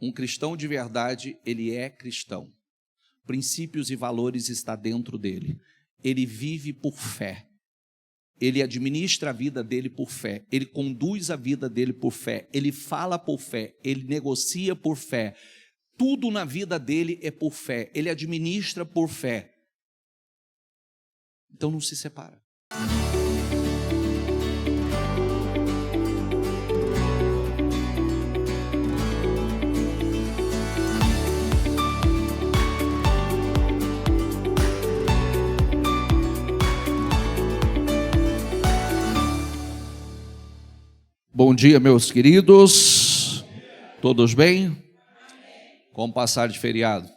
Um cristão de verdade, ele é cristão. Princípios e valores estão dentro dele. Ele vive por fé. Ele administra a vida dele por fé. Ele conduz a vida dele por fé. Ele fala por fé. Ele negocia por fé. Tudo na vida dele é por fé. Ele administra por fé. Então não se separa. Bom dia, meus queridos. Todos bem? Como passar de feriado?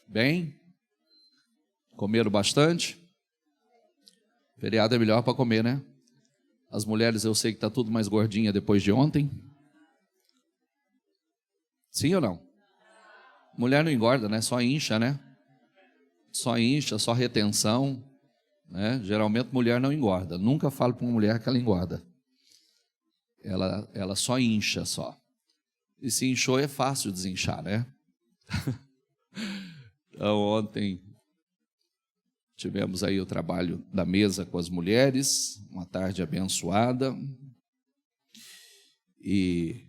Bem? Comeram bastante? Feriado é melhor para comer, né? As mulheres, eu sei que está tudo mais gordinha depois de ontem. Sim ou não? Mulher não engorda, né? Só incha, né? Só incha, só retenção. Né? Geralmente mulher não engorda. Nunca falo para uma mulher que ela engorda. Ela só incha só. E se inchou é fácil desinchar, né? Então ontem tivemos aí o trabalho da mesa com as mulheres, uma tarde abençoada. E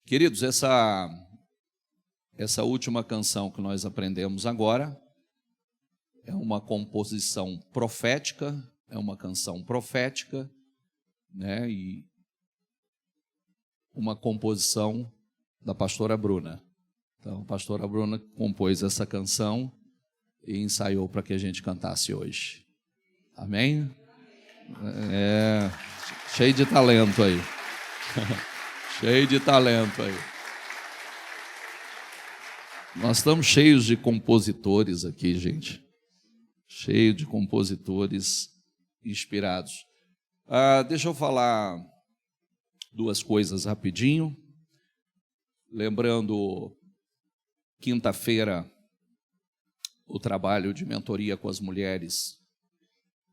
queridos, essa última canção que nós aprendemos agora é uma composição profética, é uma canção profética, né? E uma composição da pastora Bruna. Então, a pastora Bruna compôs essa canção e ensaiou para que a gente cantasse hoje. Amém? Cheio de talento aí. Cheio de talento aí. Nós estamos cheios de compositores aqui, gente. Cheio de compositores inspirados. Deixa eu falar duas coisas rapidinho. Lembrando, quinta-feira, o trabalho de mentoria com as mulheres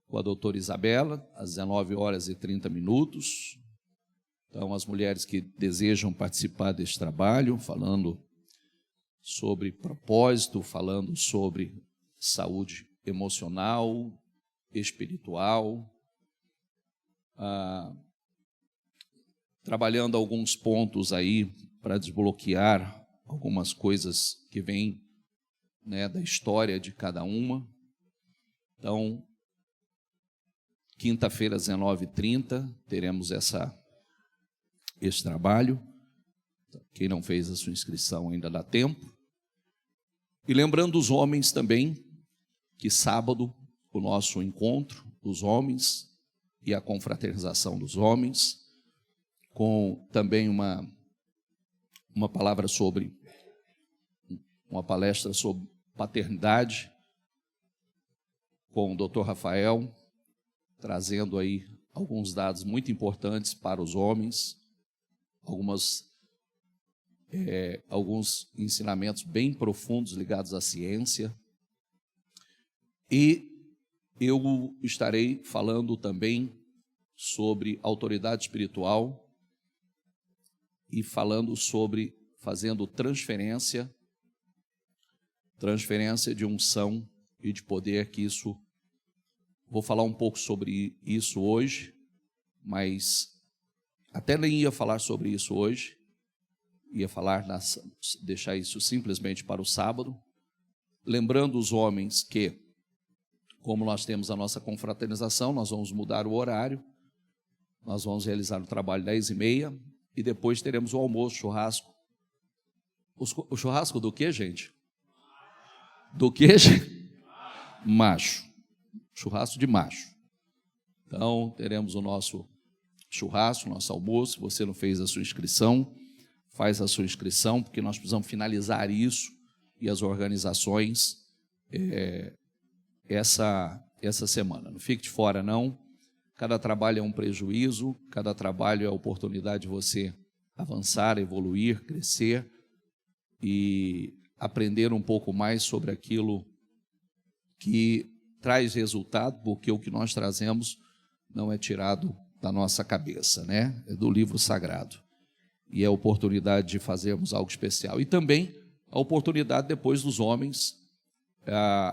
com a doutora Isabela, às 19h30. Então, as mulheres que desejam participar deste trabalho, falando sobre propósito, falando sobre saúde emocional, espiritual, trabalhando alguns pontos aí para desbloquear algumas coisas que vêm, né, da história de cada uma. Então, quinta-feira, às 19h30, teremos esse trabalho. Quem não fez a sua inscrição ainda dá tempo. E lembrando os homens também, que sábado o nosso encontro dos homens e a confraternização dos homens, com também uma palavra sobre, uma palestra sobre paternidade, com o Dr. Rafael, trazendo aí alguns dados muito importantes para os homens, alguns ensinamentos bem profundos ligados à ciência. E eu estarei falando também sobre autoridade espiritual e falando sobre fazendo transferência de unção e de poder, que isso, vou falar um pouco sobre isso hoje, mas até nem ia falar sobre isso hoje, ia falar, deixar isso simplesmente para o sábado, lembrando os homens que, como nós temos a nossa confraternização, nós vamos mudar o horário, nós vamos realizar o trabalho 10h30 e depois teremos o almoço, churrasco. O churrasco do quê, gente? Do quê, gente? Macho. Churrasco de macho. Então, teremos o nosso churrasco, nosso almoço. Se você não fez a sua inscrição, faz a sua inscrição, porque nós precisamos finalizar isso e as organizações essa semana. Não fique de fora, não. Cada trabalho é um prejuízo, cada trabalho é a oportunidade de você avançar, evoluir, crescer e aprender um pouco mais sobre aquilo que traz resultado, porque o que nós trazemos não é tirado da nossa cabeça, né? É do livro sagrado. E é a oportunidade de fazermos algo especial. E também a oportunidade depois dos homens,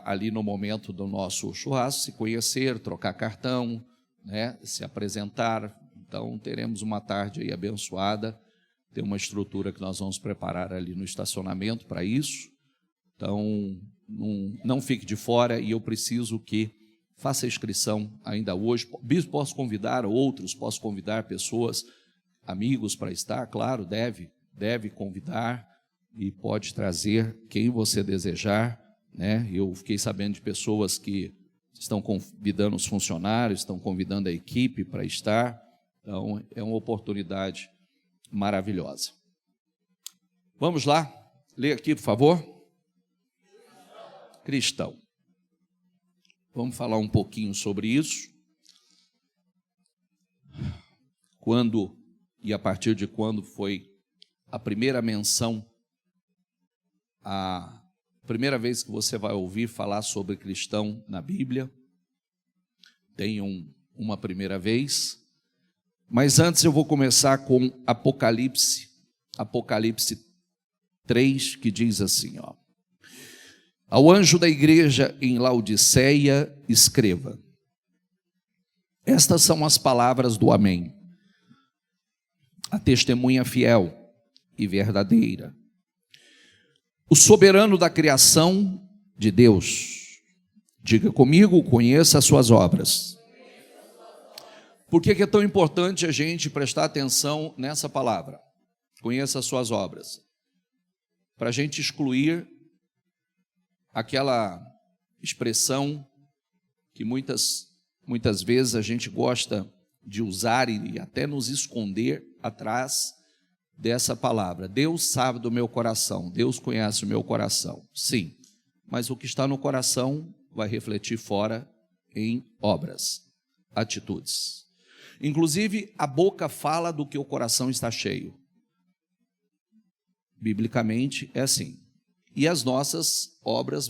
ali no momento do nosso churrasco, se conhecer, trocar cartão, né? Se apresentar. Então teremos uma tarde aí abençoada. Tem uma estrutura que nós vamos preparar ali no estacionamento para isso. Então não fique de fora, e eu preciso que faça a inscrição ainda hoje. Bispo, posso convidar outros, posso convidar pessoas, amigos para estar, claro, deve convidar, e pode trazer quem você desejar, né? Eu fiquei sabendo de pessoas que estão convidando os funcionários, estão convidando a equipe para estar. Então é uma oportunidade maravilhosa. Vamos lá, lê aqui, por favor. Cristão. Vamos falar um pouquinho sobre isso. Quando e a partir de quando foi a primeira menção, a primeira vez que você vai ouvir falar sobre cristão na Bíblia? Tem uma primeira vez. Mas antes eu vou começar com Apocalipse 3, que diz assim, ó: ao anjo da igreja em Laodiceia, escreva: estas são as palavras do Amém, a testemunha fiel e verdadeira, o soberano da criação de Deus. Diga comigo: conheça as suas obras. Por que é tão importante a gente prestar atenção nessa palavra? Conheça as suas obras. Para a gente excluir aquela expressão que muitas vezes a gente gosta de usar e até nos esconder atrás dessa palavra. Deus sabe do meu coração, Deus conhece o meu coração. Sim, mas o que está no coração vai refletir fora em obras, atitudes. Inclusive, a boca fala do que o coração está cheio. Biblicamente é assim. E as nossas obras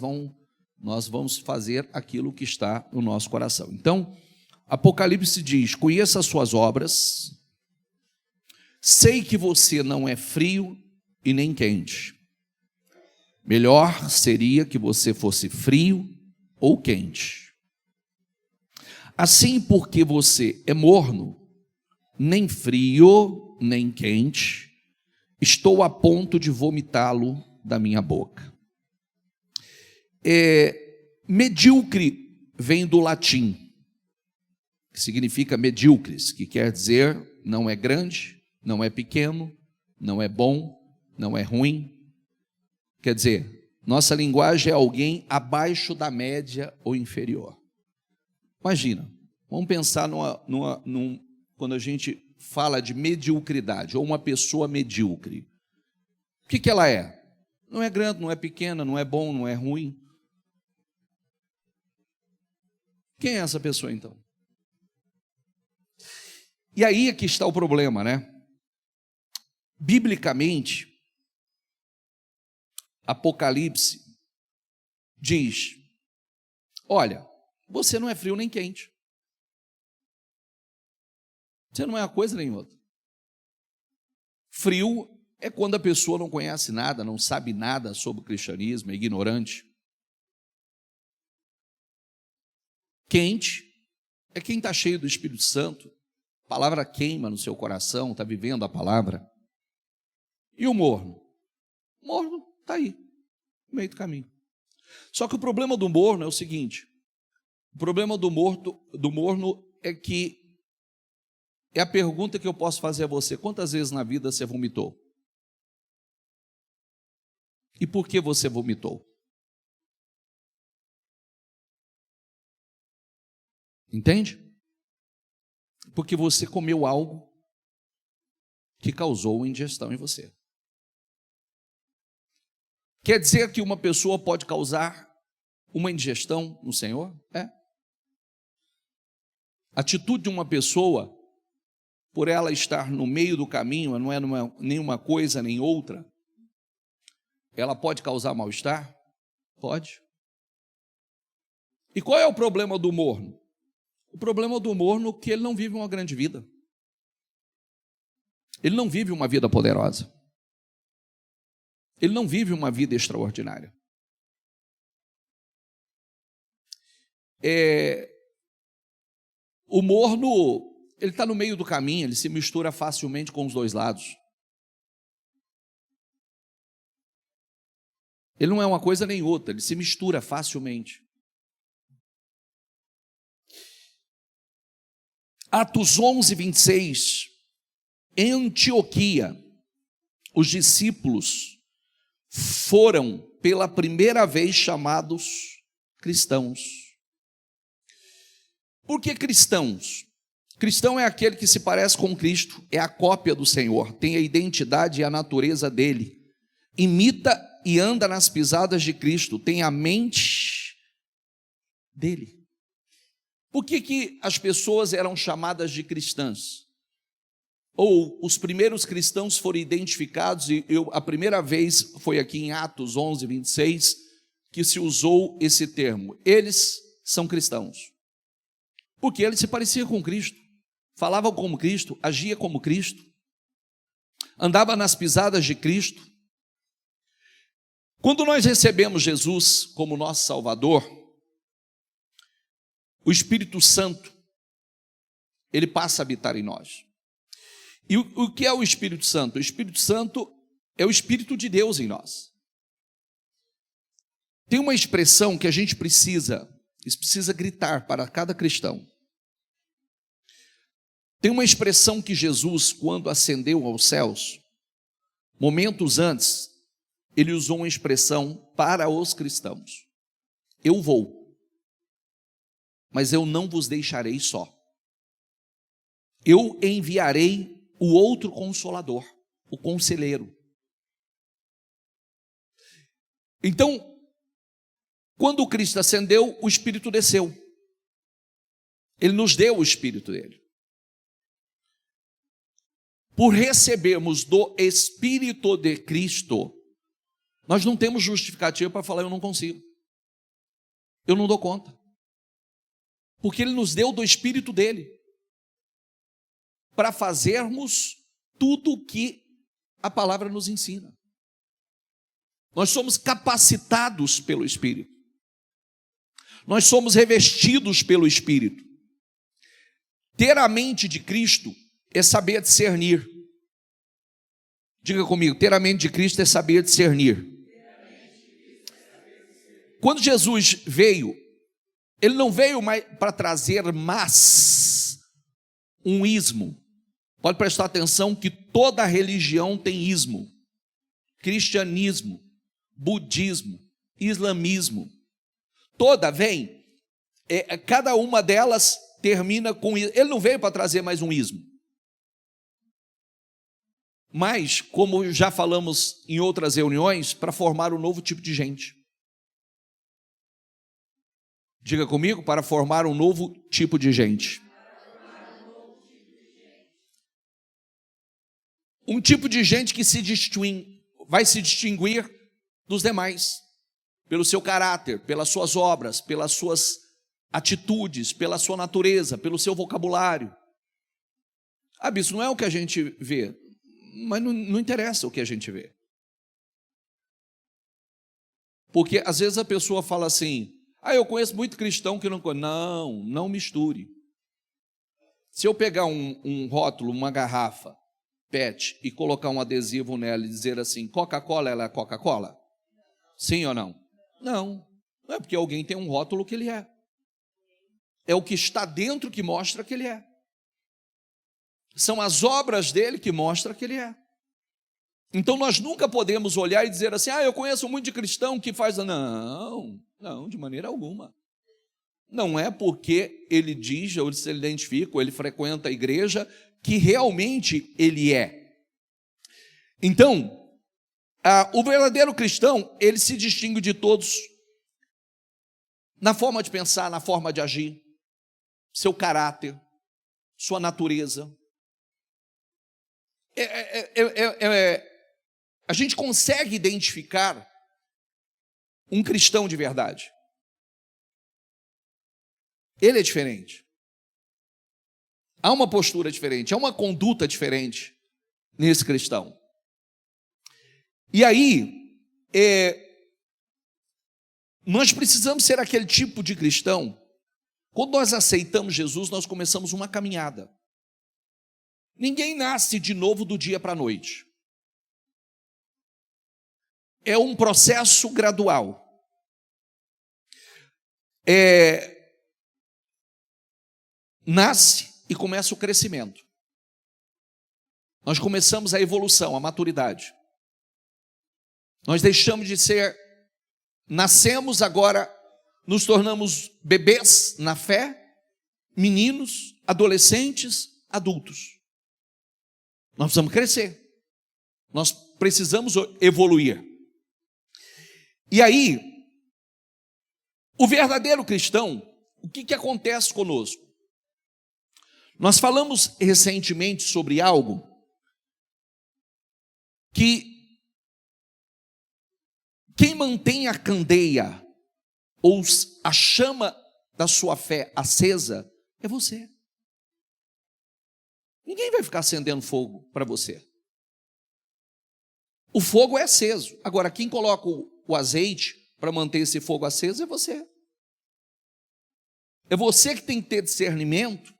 nós vamos fazer aquilo que está no nosso coração. Então, Apocalipse diz: conheça as suas obras, sei que você não é frio e nem quente. Melhor seria que você fosse frio ou quente. Assim, porque você é morno, nem frio nem quente, estou a ponto de vomitá-lo da minha boca. Medíocre vem do latim, que significa medíocres, que quer dizer não é grande, não é pequeno, não é bom, não é ruim. Quer dizer, nossa linguagem é alguém abaixo da média ou inferior. Imagina, vamos pensar quando a gente fala de mediocridade, ou uma pessoa medíocre. O que ela é? Não é grande, não é pequena, não é bom, não é ruim. Quem é essa pessoa, então? E aí é que está o problema, né? Biblicamente, Apocalipse diz: olha, você não é frio nem quente. Você não é uma coisa nem outra. Frio é quando a pessoa não conhece nada, não sabe nada sobre o cristianismo, é ignorante. Quente é quem está cheio do Espírito Santo, a palavra queima no seu coração, está vivendo a palavra. E o morno? O morno está aí, no meio do caminho. Só que o problema do morno é o seguinte: o problema do morno é que é a pergunta que eu posso fazer a você: quantas vezes na vida você vomitou? E por que você vomitou? Entende? Porque você comeu algo que causou indigestão em você. Quer dizer que uma pessoa pode causar uma indigestão no Senhor? É. A atitude de uma pessoa, por ela estar no meio do caminho, não é nenhuma coisa nem outra, ela pode causar mal-estar? Pode. E qual é o problema do morno? O problema do morno é que ele não vive uma grande vida. ele não vive uma vida poderosa. Ele não vive uma vida extraordinária. O morno, ele está no meio do caminho, ele se mistura facilmente com os dois lados. Ele não é uma coisa nem outra, ele se mistura facilmente. Atos 11, 26. Em Antioquia, os discípulos foram pela primeira vez chamados cristãos. Por que cristãos? Cristão é aquele que se parece com Cristo, é a cópia do Senhor, tem a identidade e a natureza dele, imita e anda nas pisadas de Cristo, tem a mente dele. Por que as pessoas eram chamadas de cristãs? Ou os primeiros cristãos foram identificados, e a primeira vez foi aqui em Atos 11, 26, que se usou esse termo. Eles são cristãos. Porque eles se pareciam com Cristo, falavam como Cristo, agia como Cristo, andava nas pisadas de Cristo. Quando nós recebemos Jesus como nosso Salvador, o Espírito Santo, ele passa a habitar em nós. E o que é o Espírito Santo? O Espírito Santo é o Espírito de Deus em nós. Tem uma expressão que a gente precisa gritar para cada cristão. Tem uma expressão que Jesus, quando ascendeu aos céus, momentos antes, ele usou uma expressão para os cristãos. Eu vou, mas eu não vos deixarei só. Eu enviarei o outro Consolador, o Conselheiro. Então, quando o Cristo ascendeu, o Espírito desceu. Ele nos deu o Espírito dele. Por recebermos do Espírito de Cristo, nós não temos justificativa para falar, eu não consigo. Eu não dou conta. Porque ele nos deu do Espírito dele. Para fazermos tudo o que a palavra nos ensina. Nós somos capacitados pelo Espírito. Nós somos revestidos pelo Espírito. Ter a mente de Cristo é saber discernir. Diga comigo, ter a mente de Cristo é saber discernir. Quando Jesus veio, ele não veio mais para trazer um ismo. Pode prestar atenção que toda religião tem ismo. Cristianismo, budismo, islamismo. Toda vem, cada uma delas termina com ismo. Ele não veio para trazer mais um ismo. Mas, como já falamos em outras reuniões, para formar um novo tipo de gente. Diga comigo, para formar um novo tipo de gente. Um tipo de gente que vai se distinguir dos demais, pelo seu caráter, pelas suas obras, pelas suas atitudes, pela sua natureza, pelo seu vocabulário. Isso não é o que a gente vê, mas não interessa o que a gente vê. Porque às vezes a pessoa fala assim, eu conheço muito cristão que não conhece. Não misture. Se eu pegar um rótulo, uma garrafa, PET, e colocar um adesivo nela e dizer assim, Coca-Cola, ela é Coca-Cola? Sim ou não? Não é porque alguém tem um rótulo que ele é. É o que está dentro que mostra que ele é. São as obras dele que mostram que ele é. Então nós nunca podemos olhar e dizer assim, eu conheço muito de cristão que faz... Não, de maneira alguma. Não é porque ele diz, ou se ele identifica, ou ele frequenta a igreja, que realmente ele é. Então, o verdadeiro cristão, ele se distingue de todos na forma de pensar, na forma de agir, seu caráter, sua natureza. A gente consegue identificar um cristão de verdade. Ele é diferente. Há uma postura diferente, há uma conduta diferente. nesse cristão. E aí, nós precisamos ser aquele tipo de cristão. Quando nós aceitamos Jesus, nós começamos uma caminhada. Ninguém nasce de novo do dia para a noite. É um processo gradual. Nasce e começa o crescimento. Nós começamos a evolução, a maturidade. Nós deixamos de ser, nascemos agora, nos tornamos bebês na fé, meninos, adolescentes, adultos. Nós precisamos crescer. Nós precisamos evoluir. E aí, o verdadeiro cristão, o que acontece conosco? Nós falamos recentemente sobre algo que quem mantém a candeia ou a chama da sua fé acesa é você. Ninguém vai ficar acendendo fogo para você. O fogo é aceso. Agora, quem coloca o azeite para manter esse fogo aceso é você. É você que tem que ter discernimento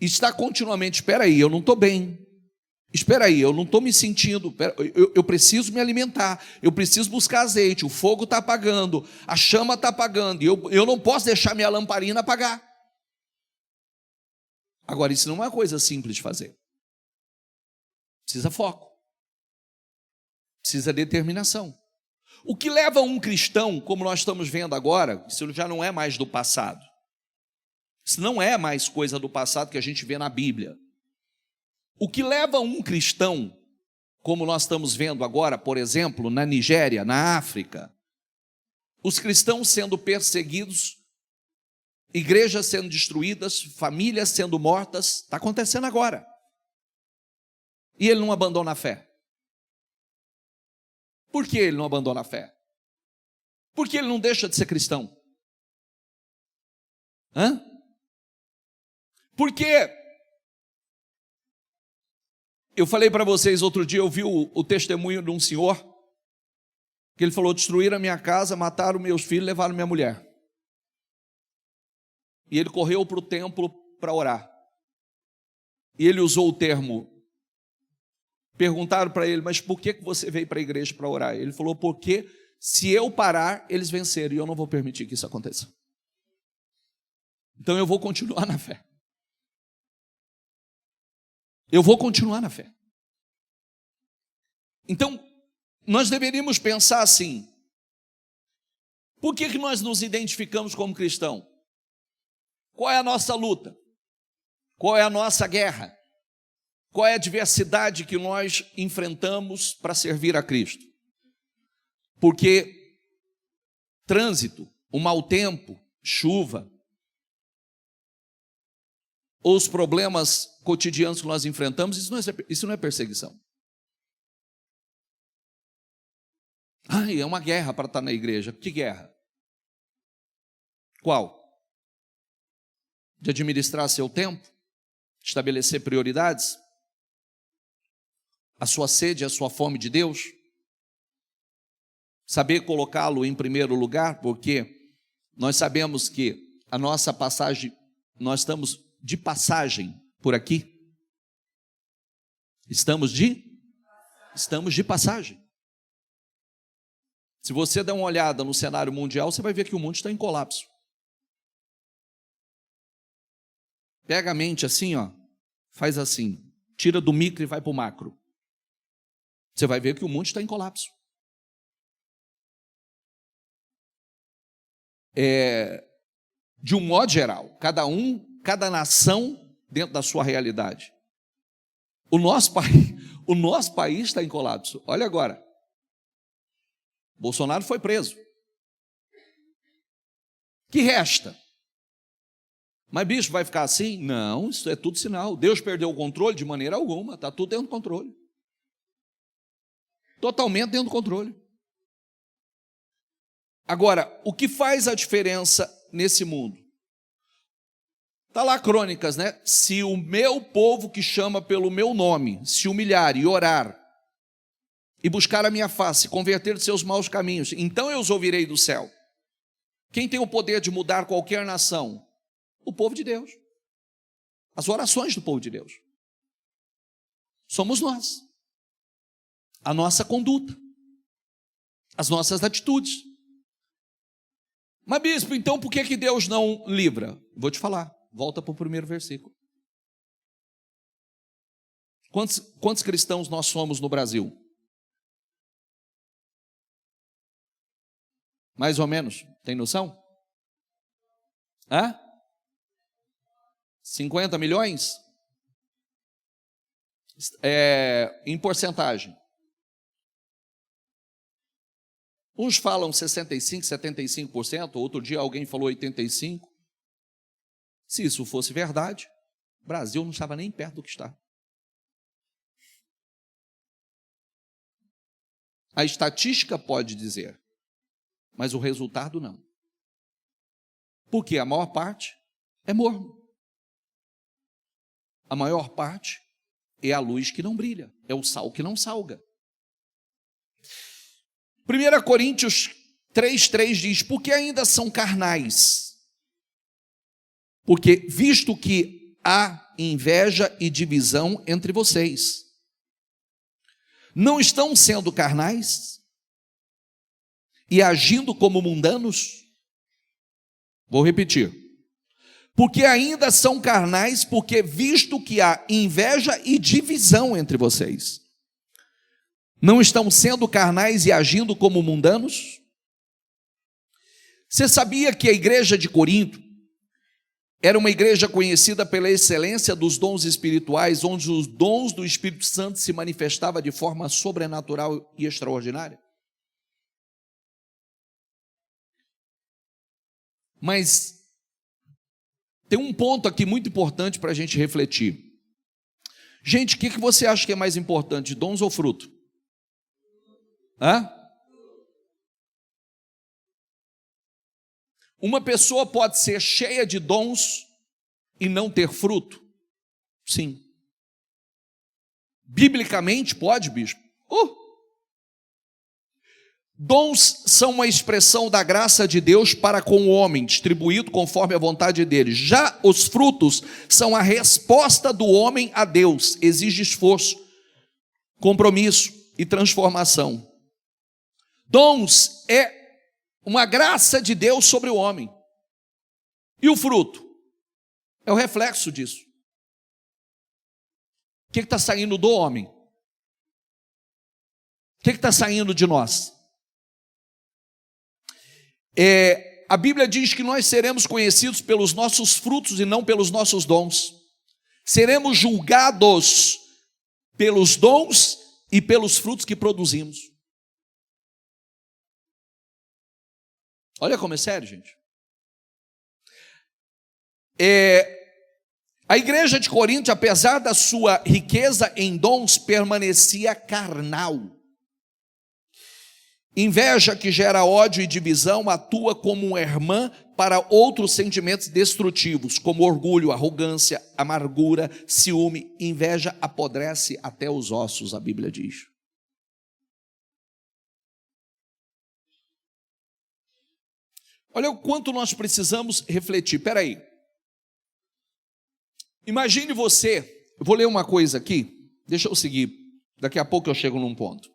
e está continuamente, espera aí, eu não estou bem. Espera aí, eu não estou me sentindo, eu preciso me alimentar, eu preciso buscar azeite, o fogo está apagando, a chama está apagando, e eu não posso deixar minha lamparina apagar. Agora, isso não é uma coisa simples de fazer. Precisa foco. Precisa determinação. O que leva um cristão, como nós estamos vendo agora, isso já não é mais do passado. Isso não é mais coisa do passado que a gente vê na Bíblia. O que leva um cristão, como nós estamos vendo agora, por exemplo, na Nigéria, na África, os cristãos sendo perseguidos, igrejas sendo destruídas, famílias sendo mortas, está acontecendo agora. E ele não abandona a fé. Por que ele não abandona a fé? Por que ele não deixa de ser cristão? Porque eu falei para vocês outro dia, eu vi o testemunho de um senhor, que ele falou, destruíram a minha casa, mataram meus filhos, levaram minha mulher. E ele correu para o templo para orar. E ele usou o termo, perguntaram para ele, mas por que você veio para a igreja para orar? Ele falou, porque se eu parar, eles venceram, e eu não vou permitir que isso aconteça. Então eu vou continuar na fé. Eu vou continuar na fé. Então, nós deveríamos pensar assim, por que nós nos identificamos como cristão? Qual é a nossa luta? Qual é a nossa guerra? Qual é a adversidade que nós enfrentamos para servir a Cristo? Porque trânsito, o mau tempo, chuva, ou os problemas cotidianos que nós enfrentamos, isso não é perseguição. É uma guerra para estar na igreja. Que guerra? Qual? De administrar seu tempo? Estabelecer prioridades? A sua sede, a sua fome de Deus? Saber colocá-lo em primeiro lugar, porque nós sabemos que a nossa passagem, nós estamos de passagem por aqui. Estamos de passagem. Se você der uma olhada no cenário mundial, você vai ver que o mundo está em colapso. Pega a mente assim, faz assim, tira do micro e vai para o macro. Você vai ver que o mundo está em colapso. De um modo geral, cada nação dentro da sua realidade. O nosso país está em colapso. Olha agora. Bolsonaro foi preso. Que resta? Mas bicho, vai ficar assim? Não, isso é tudo sinal. Deus perdeu o controle de maneira alguma. Está tudo dentro do controle. Totalmente dentro do controle. Agora, o que faz a diferença nesse mundo? Está lá Crônicas, né? Se o meu povo que chama pelo meu nome se humilhar e orar e buscar a minha face, converter de seus maus caminhos, então eu os ouvirei do céu. Quem tem o poder de mudar qualquer nação? O povo de Deus. As orações do povo de Deus. Somos nós. A nossa conduta. As nossas atitudes. Mas bispo, então por que Deus não livra? Vou te falar. Volta para o primeiro versículo. Quantos cristãos nós somos no Brasil? Mais ou menos. Tem noção? 50 milhões? Em porcentagem. Uns falam 65%, 75%, outro dia alguém falou 85%. Se isso fosse verdade, o Brasil não estava nem perto do que está. A estatística pode dizer, mas o resultado não. Porque a maior parte é morno. A maior parte é a luz que não brilha, é o sal que não salga. 1 Coríntios 3,3 diz, porque ainda são carnais. Porque visto que há inveja e divisão entre vocês, não estão sendo carnais e agindo como mundanos? Vou repetir. Porque ainda são carnais, porque visto que há inveja e divisão entre vocês, não estão sendo carnais e agindo como mundanos? Você sabia que a igreja de Corinto era uma igreja conhecida pela excelência dos dons espirituais, onde os dons do Espírito Santo se manifestavam de forma sobrenatural e extraordinária? Mas tem um ponto aqui muito importante para a gente refletir. Gente, o que você acha que é mais importante, dons ou fruto? Uma pessoa pode ser cheia de dons e não ter fruto? Sim. Biblicamente pode, bispo? Dons são uma expressão da graça de Deus para com o homem, distribuído conforme a vontade dele. Já os frutos são a resposta do homem a Deus. Exige esforço, compromisso e transformação. Dons é uma graça de Deus sobre o homem. E o fruto? É o reflexo disso. O que está saindo do homem? O que está saindo de nós? A Bíblia diz que nós seremos conhecidos pelos nossos frutos e não pelos nossos dons. Seremos julgados pelos dons e pelos frutos que produzimos. Olha como é sério, gente. A igreja de Corinto, apesar da sua riqueza em dons, permanecia carnal. Inveja que gera ódio e divisão atua como uma irmã para outros sentimentos destrutivos, como orgulho, arrogância, amargura, ciúme. Inveja apodrece até os ossos, a Bíblia diz. Olha o quanto nós precisamos refletir. Espera aí. Imagine você, eu vou ler uma coisa aqui, deixa eu seguir, daqui a pouco eu chego num ponto.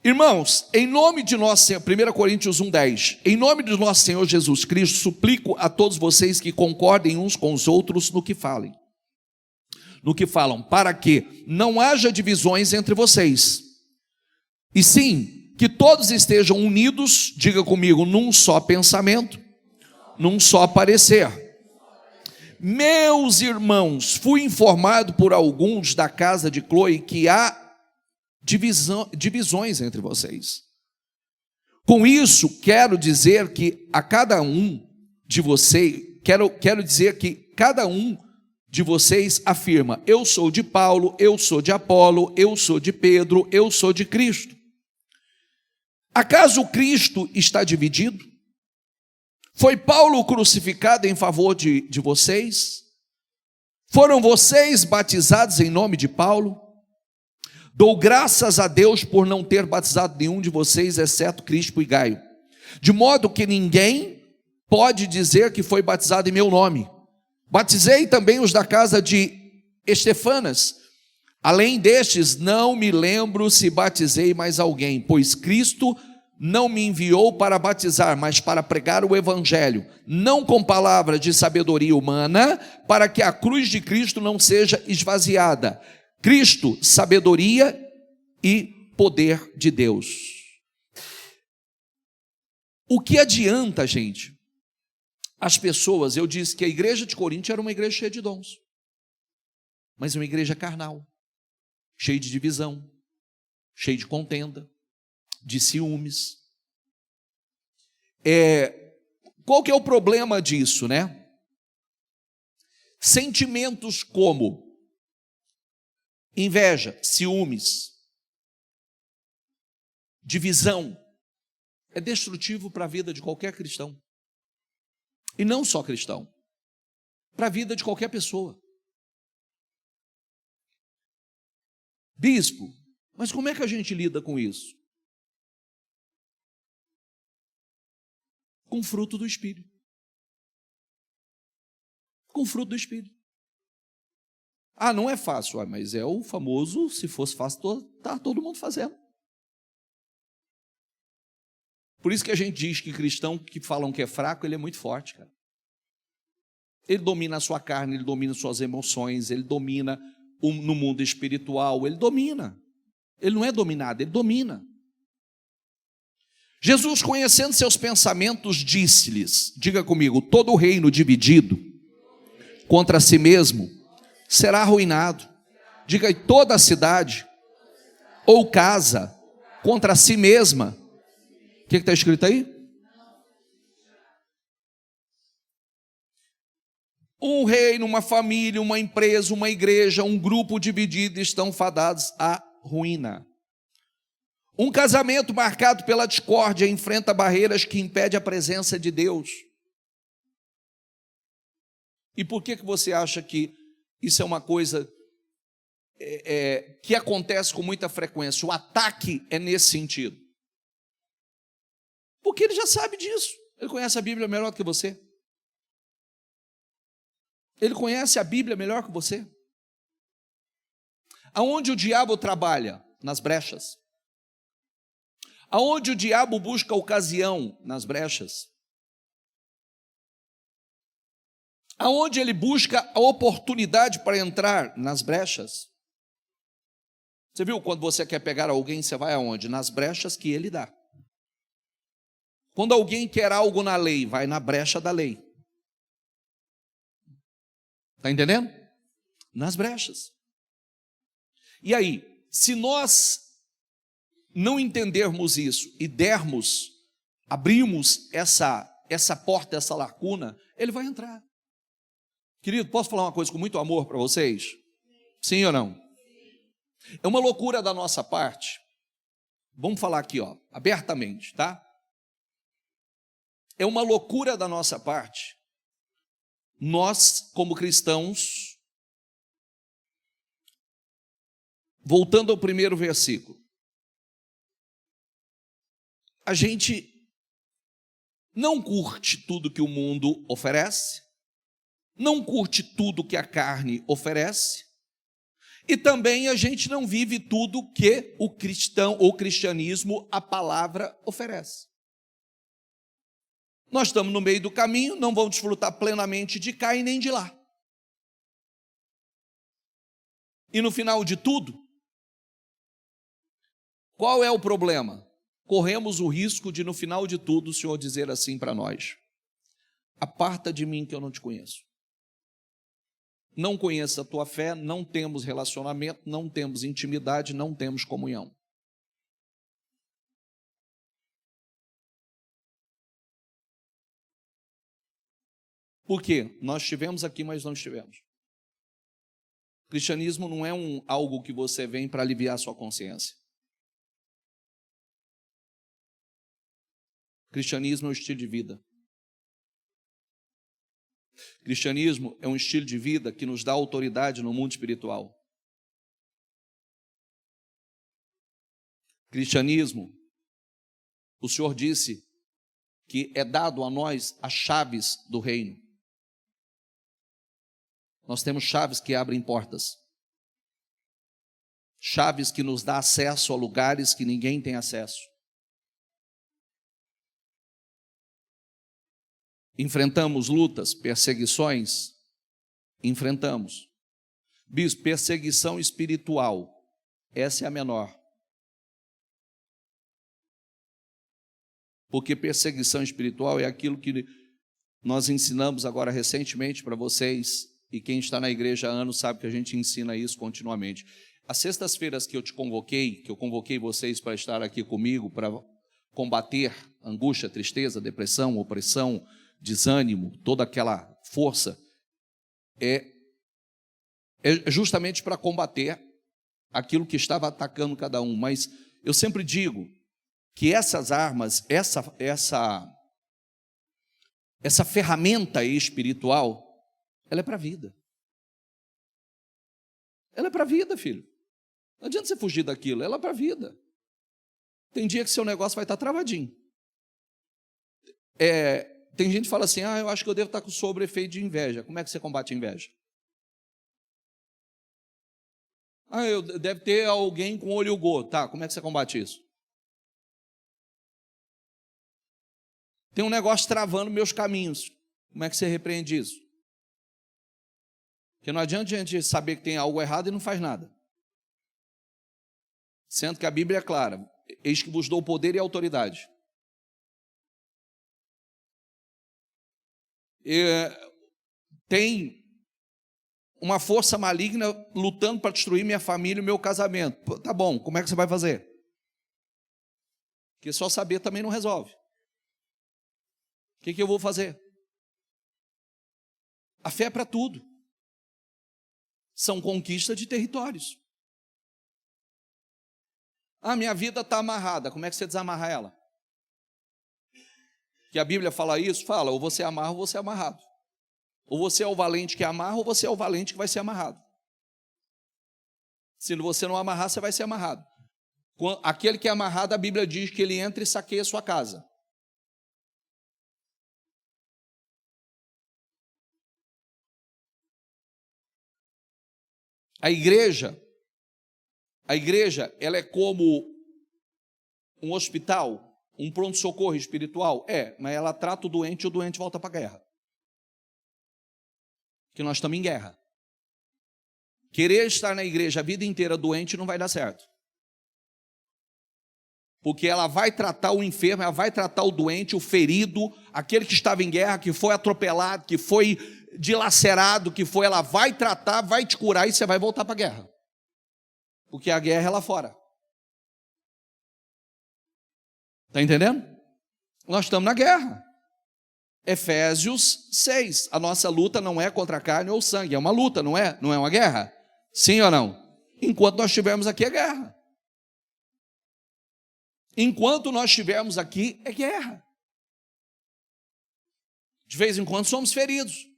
Irmãos, em nome de nosso Senhor, 1 Coríntios 1,10, em nome de nosso Senhor Jesus Cristo, suplico a todos vocês que concordem uns com os outros no que falam, para que não haja divisões entre vocês, e sim, que todos estejam unidos, diga comigo, num só pensamento, num só parecer. Meus irmãos, fui informado por alguns da casa de Cloe que há divisões entre vocês. Com isso, quero dizer que a cada um de vocês, quero dizer que cada um de vocês afirma: eu sou de Paulo, eu sou de Apolo, eu sou de Pedro, eu sou de Cristo. Acaso Cristo está dividido? Foi Paulo crucificado em favor de vocês? Foram vocês batizados em nome de Paulo? Dou graças a Deus por não ter batizado nenhum de vocês, exceto Crispo e Gaio, de modo que ninguém pode dizer que foi batizado em meu nome. Batizei também os da casa de Estefanas. Além destes, não me lembro se batizei mais alguém, pois Cristo não me enviou para batizar, mas para pregar o evangelho, não com palavras de sabedoria humana, para que a cruz de Cristo não seja esvaziada. Cristo, sabedoria e poder de Deus. O que adianta, gente? As pessoas, eu disse que a igreja de Corinto era uma igreja cheia de dons, mas uma igreja carnal, cheia de divisão, cheia de contenda, de ciúmes. Qual que é o problema disso, né? Sentimentos como inveja, ciúmes, divisão, é destrutivo para a vida de qualquer cristão. E não só cristão, para a vida de qualquer pessoa. Bispo, mas como é que a gente lida com isso? Com fruto do Espírito. Com fruto do Espírito. Ah, não é fácil, mas é o famoso, se fosse fácil, está todo mundo fazendo. Por isso que a gente diz que cristão que falam que é fraco, ele é muito forte, cara. Ele domina a sua carne, ele domina suas emoções, ele domina no mundo espiritual, ele domina. Ele não é dominado, ele domina. Jesus, conhecendo seus pensamentos, disse-lhes, diga comigo, todo reino dividido contra si mesmo será arruinado. Diga aí, toda a cidade ou casa contra si mesma. O que está escrito aí? Um reino, uma família, uma empresa, uma igreja, um grupo dividido estão fadados à ruína. Um casamento marcado pela discórdia enfrenta barreiras que impedem a presença de Deus. E por que você acha que isso é uma coisa que acontece com muita frequência? O ataque é nesse sentido. Porque ele já sabe disso. Ele conhece a Bíblia melhor do que você. Ele conhece a Bíblia melhor que você. Aonde o diabo trabalha? Nas brechas. Aonde o diabo busca ocasião? Nas brechas. Aonde ele busca a oportunidade para entrar? Nas brechas. Você viu, quando você quer pegar alguém, você vai aonde? Nas brechas que ele dá. Quando alguém quer algo na lei, vai na brecha da lei. Está entendendo? Nas brechas. E aí, se nós não entendermos isso e abrirmos essa porta, essa lacuna, ele vai entrar. Querido, posso falar uma coisa com muito amor para vocês? Sim ou não? É uma loucura da nossa parte. Vamos falar aqui, abertamente, tá? É uma loucura da nossa parte. Nós, como cristãos, voltando ao primeiro versículo, a gente não curte tudo que o mundo oferece, não curte tudo que a carne oferece, e também a gente não vive tudo que o cristianismo, a palavra, oferece. Nós estamos no meio do caminho, não vamos desfrutar plenamente de cá e nem de lá. E no final de tudo, qual é o problema? Corremos o risco de, no final de tudo, o Senhor dizer assim para nós: aparta de mim que eu não te conheço. Não conheço a tua fé, não temos relacionamento, não temos intimidade, não temos comunhão. Por quê? Nós estivemos aqui, mas não estivemos. O cristianismo não é algo que você vem para aliviar a sua consciência. O cristianismo é um estilo de vida. Cristianismo é um estilo de vida que nos dá autoridade no mundo espiritual. Cristianismo, o Senhor disse que é dado a nós as chaves do reino. Nós temos chaves que abrem portas. Chaves que nos dá acesso a lugares que ninguém tem acesso. Enfrentamos lutas, perseguições? Enfrentamos. Bispo, perseguição espiritual, essa é a menor. Porque perseguição espiritual é aquilo que nós ensinamos agora recentemente para vocês, e quem está na igreja há anos sabe que a gente ensina isso continuamente. As sextas-feiras que eu te convoquei, que eu convoquei vocês para estar aqui comigo, para combater angústia, tristeza, depressão, opressão, desânimo, toda aquela força, é justamente para combater aquilo que estava atacando cada um. Mas eu sempre digo que essas armas, essa ferramenta espiritual, ela é para a vida. Ela é para a vida, filho. Não adianta você fugir daquilo, ela é para a vida. Tem dia que seu negócio vai estar travadinho. Tem gente que fala assim, eu acho que eu devo estar com sobre efeito de inveja. Como é que você combate a inveja? Deve ter alguém com olho gordo. Tá, como é que você combate isso? Tem um negócio travando meus caminhos. Como é que você repreende isso? Porque não adianta a gente saber que tem algo errado e não faz nada. Sendo que a Bíblia é clara. Eis que vos dou poder e autoridade. Tem uma força maligna lutando para destruir minha família e meu casamento. Tá bom, como é que você vai fazer? Porque só saber também não resolve. O que eu vou fazer? A fé é para tudo. São conquistas de territórios. Minha vida está amarrada. Como é que você desamarra ela? Que a Bíblia fala isso? Fala, ou você amarra ou você é amarrado. Ou você é o valente que amarra, ou você é o valente que vai ser amarrado. Se você não amarrar, você vai ser amarrado. Aquele que é amarrado, a Bíblia diz que ele entra e saqueia a sua casa. A igreja, ela é como um hospital, um pronto-socorro espiritual? Mas ela trata o doente e o doente volta para a guerra. Porque nós estamos em guerra. Querer estar na igreja a vida inteira doente não vai dar certo. Porque ela vai tratar o enfermo, ela vai tratar o doente, o ferido, aquele que estava em guerra, que foi atropelado, que foi dilacerado, ela vai tratar, vai te curar e você vai voltar para a guerra. Porque a guerra é lá fora. Está entendendo? Nós estamos na guerra. Efésios 6. A nossa luta não é contra a carne ou sangue, é uma luta, não é? Não é uma guerra? Sim ou não? Enquanto nós estivermos aqui é guerra. Enquanto nós estivermos aqui é guerra. De vez em quando somos feridos.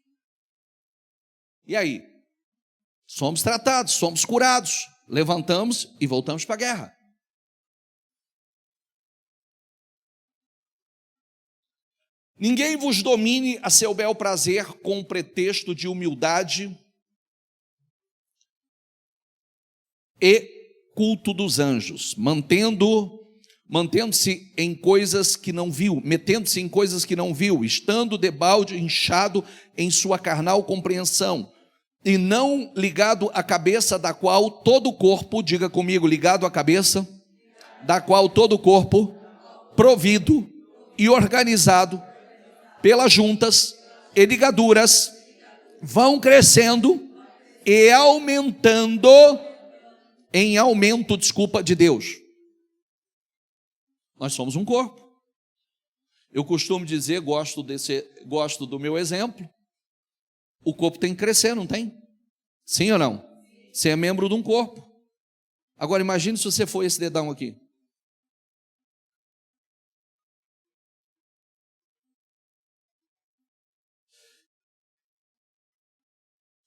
E aí? Somos tratados, somos curados, levantamos e voltamos para a guerra. Ninguém vos domine a seu bel prazer com o pretexto de humildade e culto dos anjos, mantendo-se em coisas que não viu, metendo-se em coisas que não viu, estando debalde inchado em sua carnal compreensão, e não ligado à cabeça da qual todo o corpo, diga comigo, ligado à cabeça, da qual todo o corpo, provido e organizado pelas juntas e ligaduras, vão crescendo e aumentando em aumento, de Deus. Nós somos um corpo. Eu costumo dizer, gosto do meu exemplo, o corpo tem que crescer, não tem? Sim ou não? Você é membro de um corpo. Agora imagine se você for esse dedão aqui.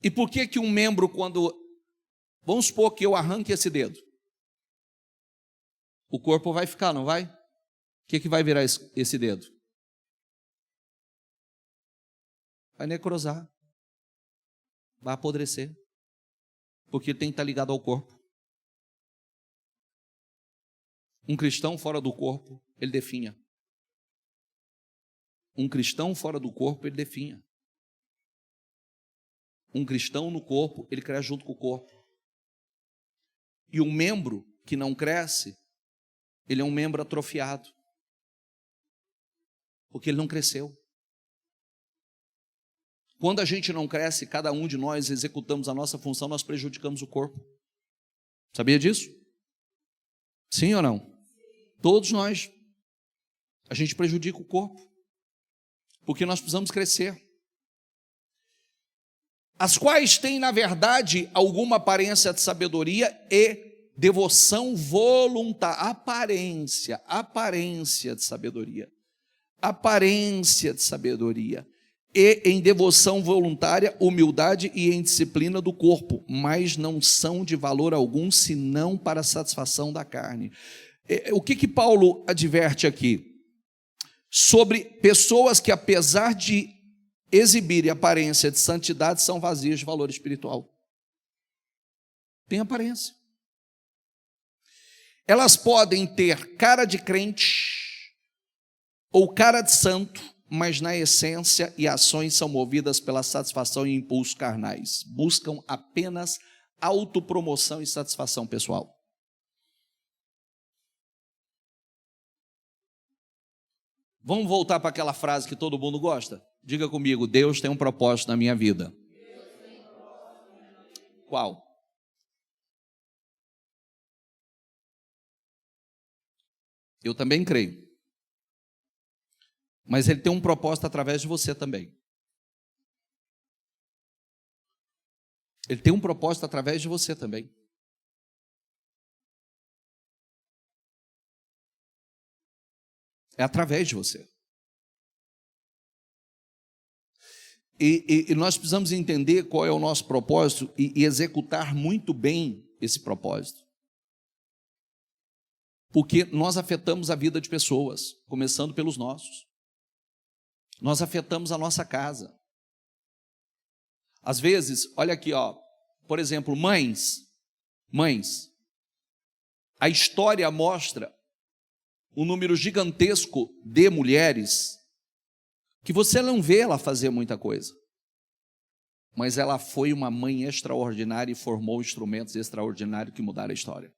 E por que que um membro, quando... Vamos supor que eu arranque esse dedo. O corpo vai ficar, não vai? O que vai virar esse dedo? Vai necrosar. Vai apodrecer. Porque ele tem que estar ligado ao corpo. Um cristão fora do corpo, ele definha. Um cristão fora do corpo, ele definha. Um cristão no corpo, ele cresce junto com o corpo. E um membro que não cresce, ele é um membro atrofiado. Porque ele não cresceu. Quando a gente não cresce, cada um de nós executamos a nossa função, nós prejudicamos o corpo. Sabia disso? Sim ou não? Todos nós. A gente prejudica o corpo. Porque nós precisamos crescer. As quais têm, na verdade, alguma aparência de sabedoria e devoção voluntária. Aparência de sabedoria. Aparência de sabedoria. E em devoção voluntária, humildade e em disciplina do corpo, mas não são de valor algum, senão para a satisfação da carne. O que Paulo adverte aqui? Sobre pessoas que, apesar de exibirem aparência de santidade, são vazias de valor espiritual. Tem aparência. Elas podem ter cara de crente ou cara de santo, mas na essência e ações são movidas pela satisfação e impulsos carnais. Buscam apenas autopromoção e satisfação pessoal. Vamos voltar para aquela frase que todo mundo gosta? Diga comigo, Deus tem um propósito na minha vida. Qual? Eu também creio. Mas Ele tem um propósito através de você também. Ele tem um propósito através de você também. É através de você. E nós precisamos entender qual é o nosso propósito e executar muito bem esse propósito. Porque nós afetamos a vida de pessoas, começando pelos nossos. Nós afetamos a nossa casa. Às vezes, olha aqui, ó, por exemplo, mães, a história mostra um número gigantesco de mulheres que você não vê ela fazer muita coisa, mas ela foi uma mãe extraordinária e formou instrumentos extraordinários que mudaram a história.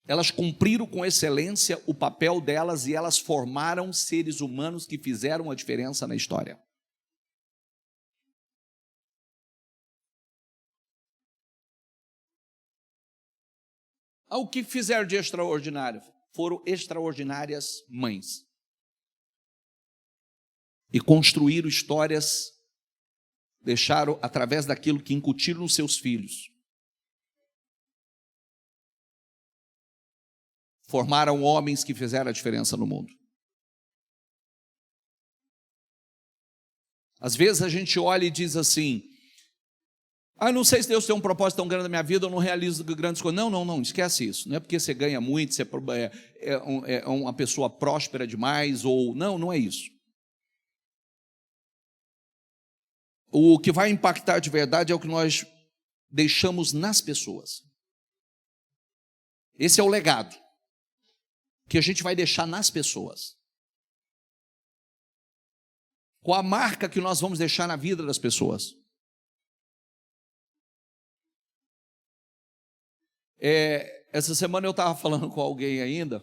Elas cumpriram com excelência o papel delas e elas formaram seres humanos que fizeram a diferença na história. O que fizeram de extraordinário? Foram extraordinárias mães. E construíram histórias, deixaram através daquilo que incutiram nos seus filhos. Formaram homens que fizeram a diferença no mundo. Às vezes a gente olha e diz assim: não sei se Deus tem um propósito tão grande na minha vida, eu não realizo grandes coisas. Não, esquece isso. Não é porque você ganha muito, você é uma pessoa próspera demais, ou... Não é isso. O que vai impactar de verdade é o que nós deixamos nas pessoas. Esse é o legado que a gente vai deixar nas pessoas. Qual a marca que nós vamos deixar na vida das pessoas? Essa semana eu estava falando com alguém ainda,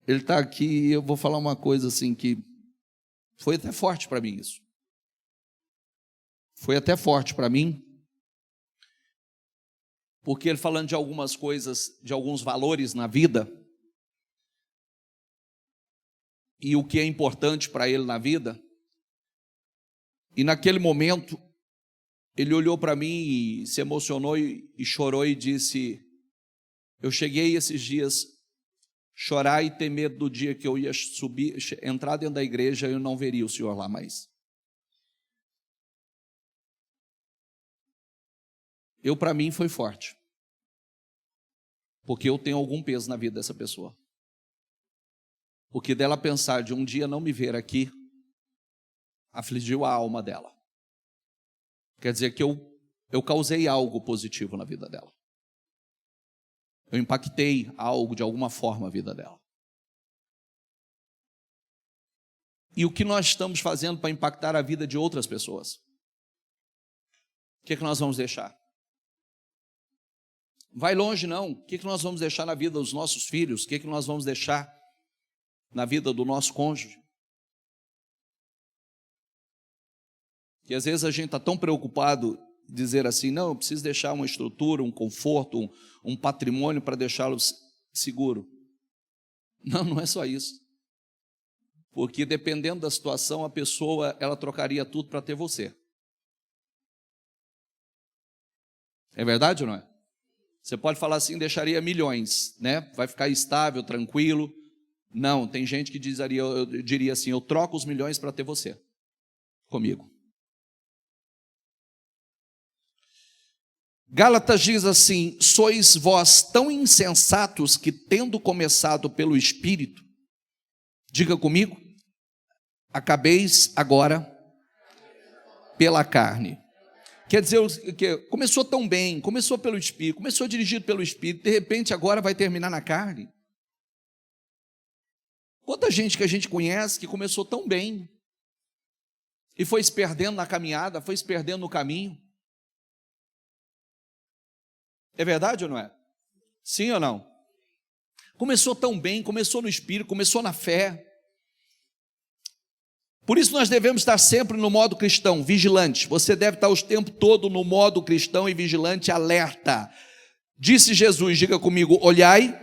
ele está aqui e eu vou falar uma coisa assim que foi até forte para mim isso. Foi até forte para mim, porque ele falando de algumas coisas, de alguns valores na vida, e o que é importante para ele na vida, e naquele momento, ele olhou para mim e se emocionou e chorou e disse: eu cheguei esses dias chorar e ter medo do dia que eu ia subir, entrar dentro da igreja e eu não veria o Senhor lá mais. para mim, foi forte. Porque eu tenho algum peso na vida dessa pessoa. Porque dela pensar de um dia não me ver aqui, afligiu a alma dela. Quer dizer que eu causei algo positivo na vida dela. Eu impactei algo de alguma forma a vida dela. E o que nós estamos fazendo para impactar a vida de outras pessoas? O que nós vamos deixar? Vai longe não. O que nós vamos deixar na vida dos nossos filhos? O que nós vamos deixar na vida do nosso cônjuge? E às vezes a gente está tão preocupado em dizer assim, não, eu preciso deixar uma estrutura, um conforto, um patrimônio para deixá-los seguro. Não, não é só isso. Porque dependendo da situação, a pessoa, ela trocaria tudo para ter você. É verdade ou não é? Você pode falar assim, deixaria milhões, né? Vai ficar estável, tranquilo. Não, tem gente que eu diria assim, eu troco os milhões para ter você comigo. Gálatas diz assim, sois vós tão insensatos que tendo começado pelo Espírito, diga comigo, acabeis agora pela carne. Quer dizer, que começou tão bem, começou pelo Espírito, começou dirigido pelo Espírito, de repente agora vai terminar na carne. Quanta gente que a gente conhece que começou tão bem e foi se perdendo na caminhada, foi se perdendo no caminho. É verdade ou não é? Sim ou não? Começou tão bem, começou no Espírito, começou na fé. Por isso nós devemos estar sempre no modo cristão, vigilante. Você deve estar o tempo todo no modo cristão e vigilante, alerta. Disse Jesus, diga comigo, olhai,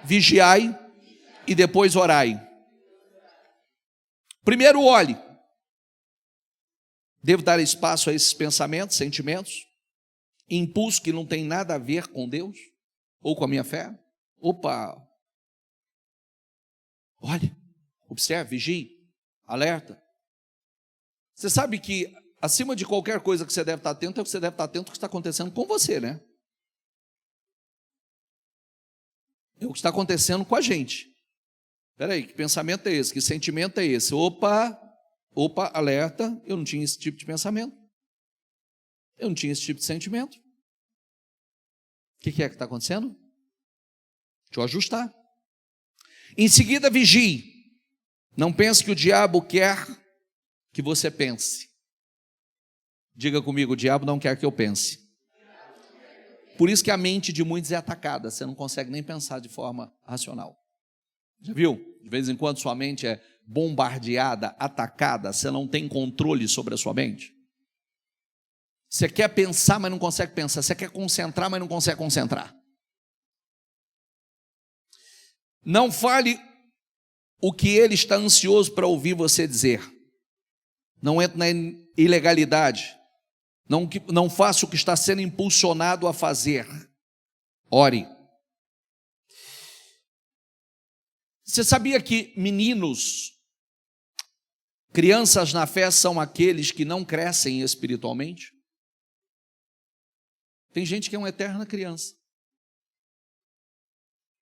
vigiai e depois orai. Primeiro olhe. Devo dar espaço a esses pensamentos, sentimentos, impulso que não tem nada a ver com Deus ou com a minha fé. Opa! Olhe, observe, vigie, alerta. Você sabe que acima de qualquer coisa que você deve estar atento, é que você deve estar atento ao que está acontecendo com você, né? É o que está acontecendo com a gente. Espera aí, que pensamento é esse? Que sentimento é esse? Opa, alerta, eu não tinha esse tipo de pensamento. Eu não tinha esse tipo de sentimento. O que é que está acontecendo? Deixa eu ajustar. Em seguida, vigie. Não pense que o diabo quer que você pense. Diga comigo, o diabo não quer que eu pense. Por isso que a mente de muitos é atacada. Você não consegue nem pensar de forma racional. Já viu? De vez em quando sua mente é bombardeada, atacada. Você não tem controle sobre a sua mente. Você quer pensar, mas não consegue pensar. Você quer concentrar, mas não consegue concentrar. Não fale o que ele está ansioso para ouvir você dizer. Não entre na ilegalidade. Não faça o que está sendo impulsionado a fazer. Ore. Você sabia que meninos, crianças na fé são aqueles que não crescem espiritualmente? Tem gente que é uma eterna criança.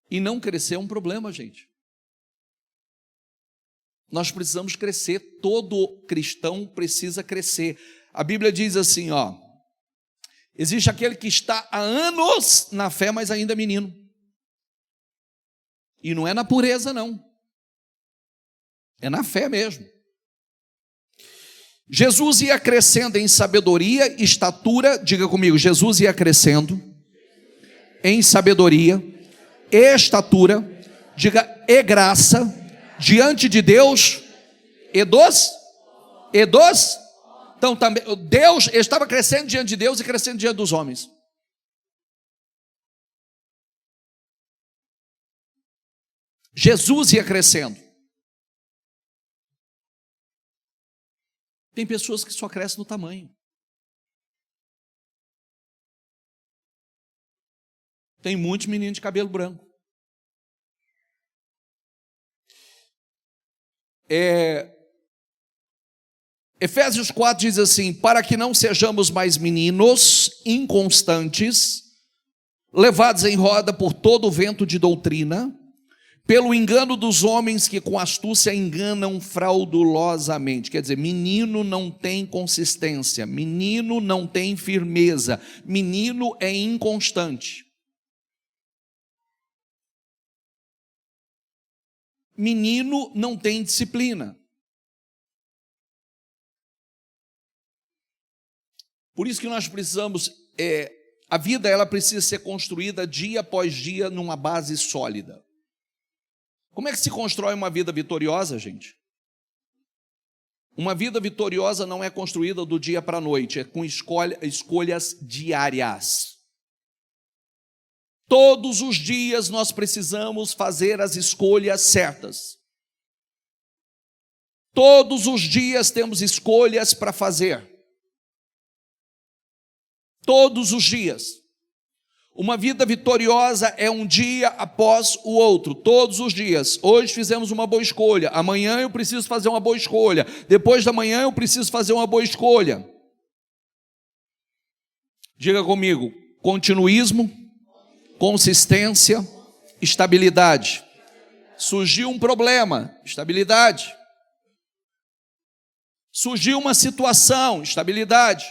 E não crescer é um problema, gente. Nós precisamos crescer, todo cristão precisa crescer. A Bíblia diz assim, ó, existe aquele que está há anos na fé, mas ainda é menino. E não é na pureza, não. É na fé mesmo. Jesus ia crescendo em sabedoria, estatura, diga comigo, Jesus ia crescendo em sabedoria, estatura, diga, e graça, diante de Deus, e dos? Então também, Deus estava crescendo diante de Deus e crescendo diante dos homens. Jesus ia crescendo. Tem pessoas que só crescem no tamanho. Tem muitos meninos de cabelo branco. Efésios 4 diz assim: para que não sejamos mais meninos inconstantes, levados em roda por todo o vento de doutrina, pelo engano dos homens que com astúcia enganam fraudulosamente. Quer dizer, menino não tem consistência, menino não tem firmeza, menino é inconstante. Menino não tem disciplina. Por isso que nós precisamos, a vida ela precisa ser construída dia após dia numa base sólida. Como é que se constrói uma vida vitoriosa, gente? Uma vida vitoriosa não é construída do dia para a noite, é com escolhas diárias. Todos os dias nós precisamos fazer as escolhas certas. Todos os dias temos escolhas para fazer. Todos os dias. Uma vida vitoriosa é um dia após o outro, todos os dias. Hoje fizemos uma boa escolha, amanhã eu preciso fazer uma boa escolha, depois da manhã eu preciso fazer uma boa escolha. Diga comigo: continuismo, consistência, estabilidade. Surgiu um problema, estabilidade. Surgiu uma situação, estabilidade.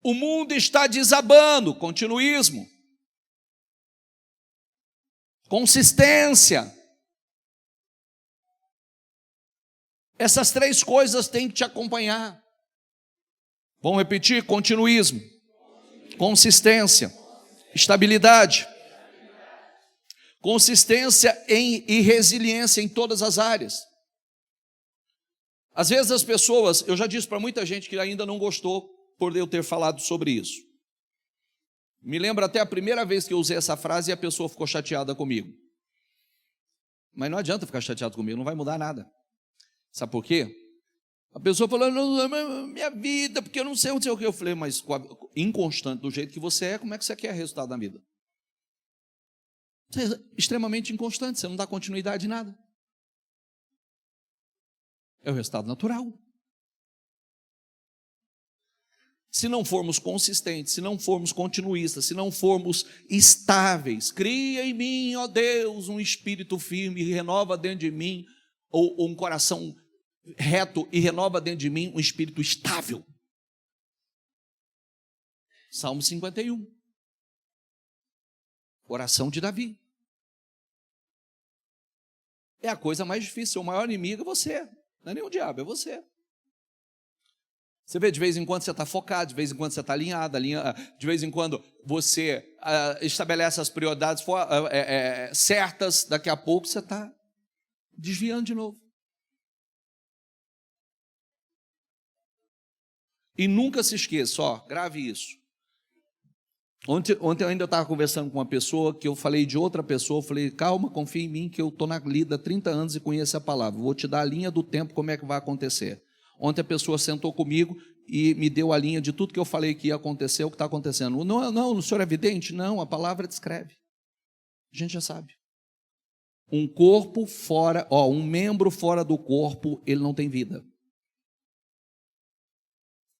O mundo está desabando, continuismo. Consistência. Essas três coisas têm que te acompanhar. Vamos repetir? Continuismo, consistência, estabilidade. Consistência e resiliência em todas as áreas. Às vezes as pessoas, eu já disse para muita gente que ainda não gostou por eu ter falado sobre isso. Me lembro até a primeira vez que eu usei essa frase e a pessoa ficou chateada comigo. Mas não adianta ficar chateado comigo, não vai mudar nada. Sabe por quê? A pessoa falou: não, minha vida, porque eu não sei o que. Eu falei: mas inconstante do jeito que você é, como é que você quer resultado na vida? Você é extremamente inconstante, você não dá continuidade em nada. É o resultado natural. Se não formos consistentes, se não formos continuistas, se não formos estáveis, cria em mim, ó Deus, um espírito firme e renova dentro de mim, ou um coração reto e renova dentro de mim um espírito estável. Salmo 51. Oração de Davi. É a coisa mais difícil, o maior inimigo é você, não é nem o diabo, é você. Você vê, de vez em quando você está focado, de vez em quando você está alinhado, de vez em quando você estabelece as prioridades certas, daqui a pouco você está desviando de novo. E nunca se esqueça, grave isso. Ontem eu ainda estava conversando com uma pessoa que eu falei de outra pessoa, eu falei: calma, confia em mim que eu estou na lida há 30 anos e conheço a palavra, vou te dar a linha do tempo, como é que vai acontecer. Ontem a pessoa sentou comigo e me deu a linha de tudo que eu falei que ia acontecer, o que está acontecendo. Não, o senhor é vidente? Não, a palavra descreve. A gente já sabe. Um corpo fora, um membro fora do corpo, ele não tem vida.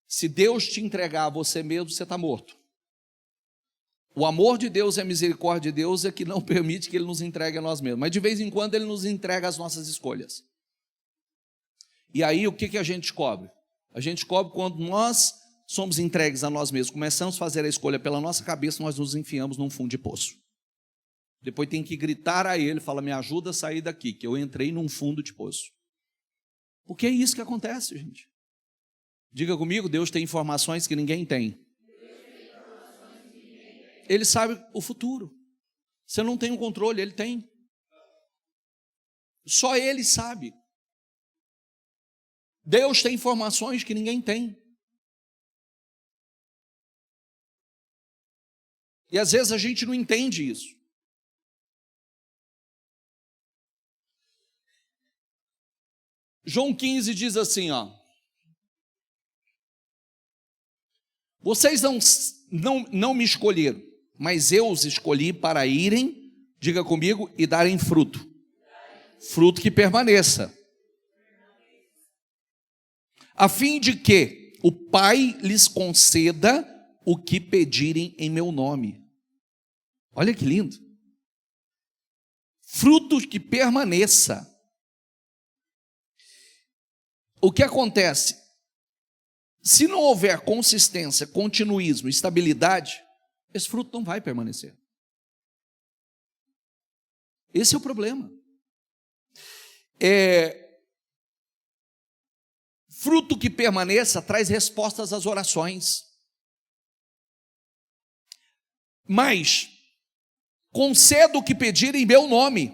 Se Deus te entregar a você mesmo, você está morto. O amor de Deus e a misericórdia de Deus é que não permite que Ele nos entregue a nós mesmos. Mas de vez em quando Ele nos entrega as nossas escolhas. E aí o que a gente descobre? A gente descobre quando nós somos entregues a nós mesmos, começamos a fazer a escolha pela nossa cabeça, nós nos enfiamos num fundo de poço. Depois tem que gritar a Ele, fala: me ajuda a sair daqui, que eu entrei num fundo de poço. Porque é isso que acontece, gente. Diga comigo: Deus tem informações que ninguém tem. Ele sabe o futuro. Você não tem o controle, Ele tem. Só Ele sabe. Deus tem informações que ninguém tem. E às vezes a gente não entende isso. João 15 diz assim, vocês não me escolheram, mas eu os escolhi para irem, diga comigo, e darem fruto. Fruto que permaneça. a fim de que o Pai lhes conceda o que pedirem em meu nome. Olha que lindo. Fruto que permaneça. O que acontece? Se não houver consistência, continuismo, estabilidade, esse fruto não vai permanecer. Esse é o problema. Fruto que permaneça traz respostas às orações. Mas concedo o que pedirem em meu nome.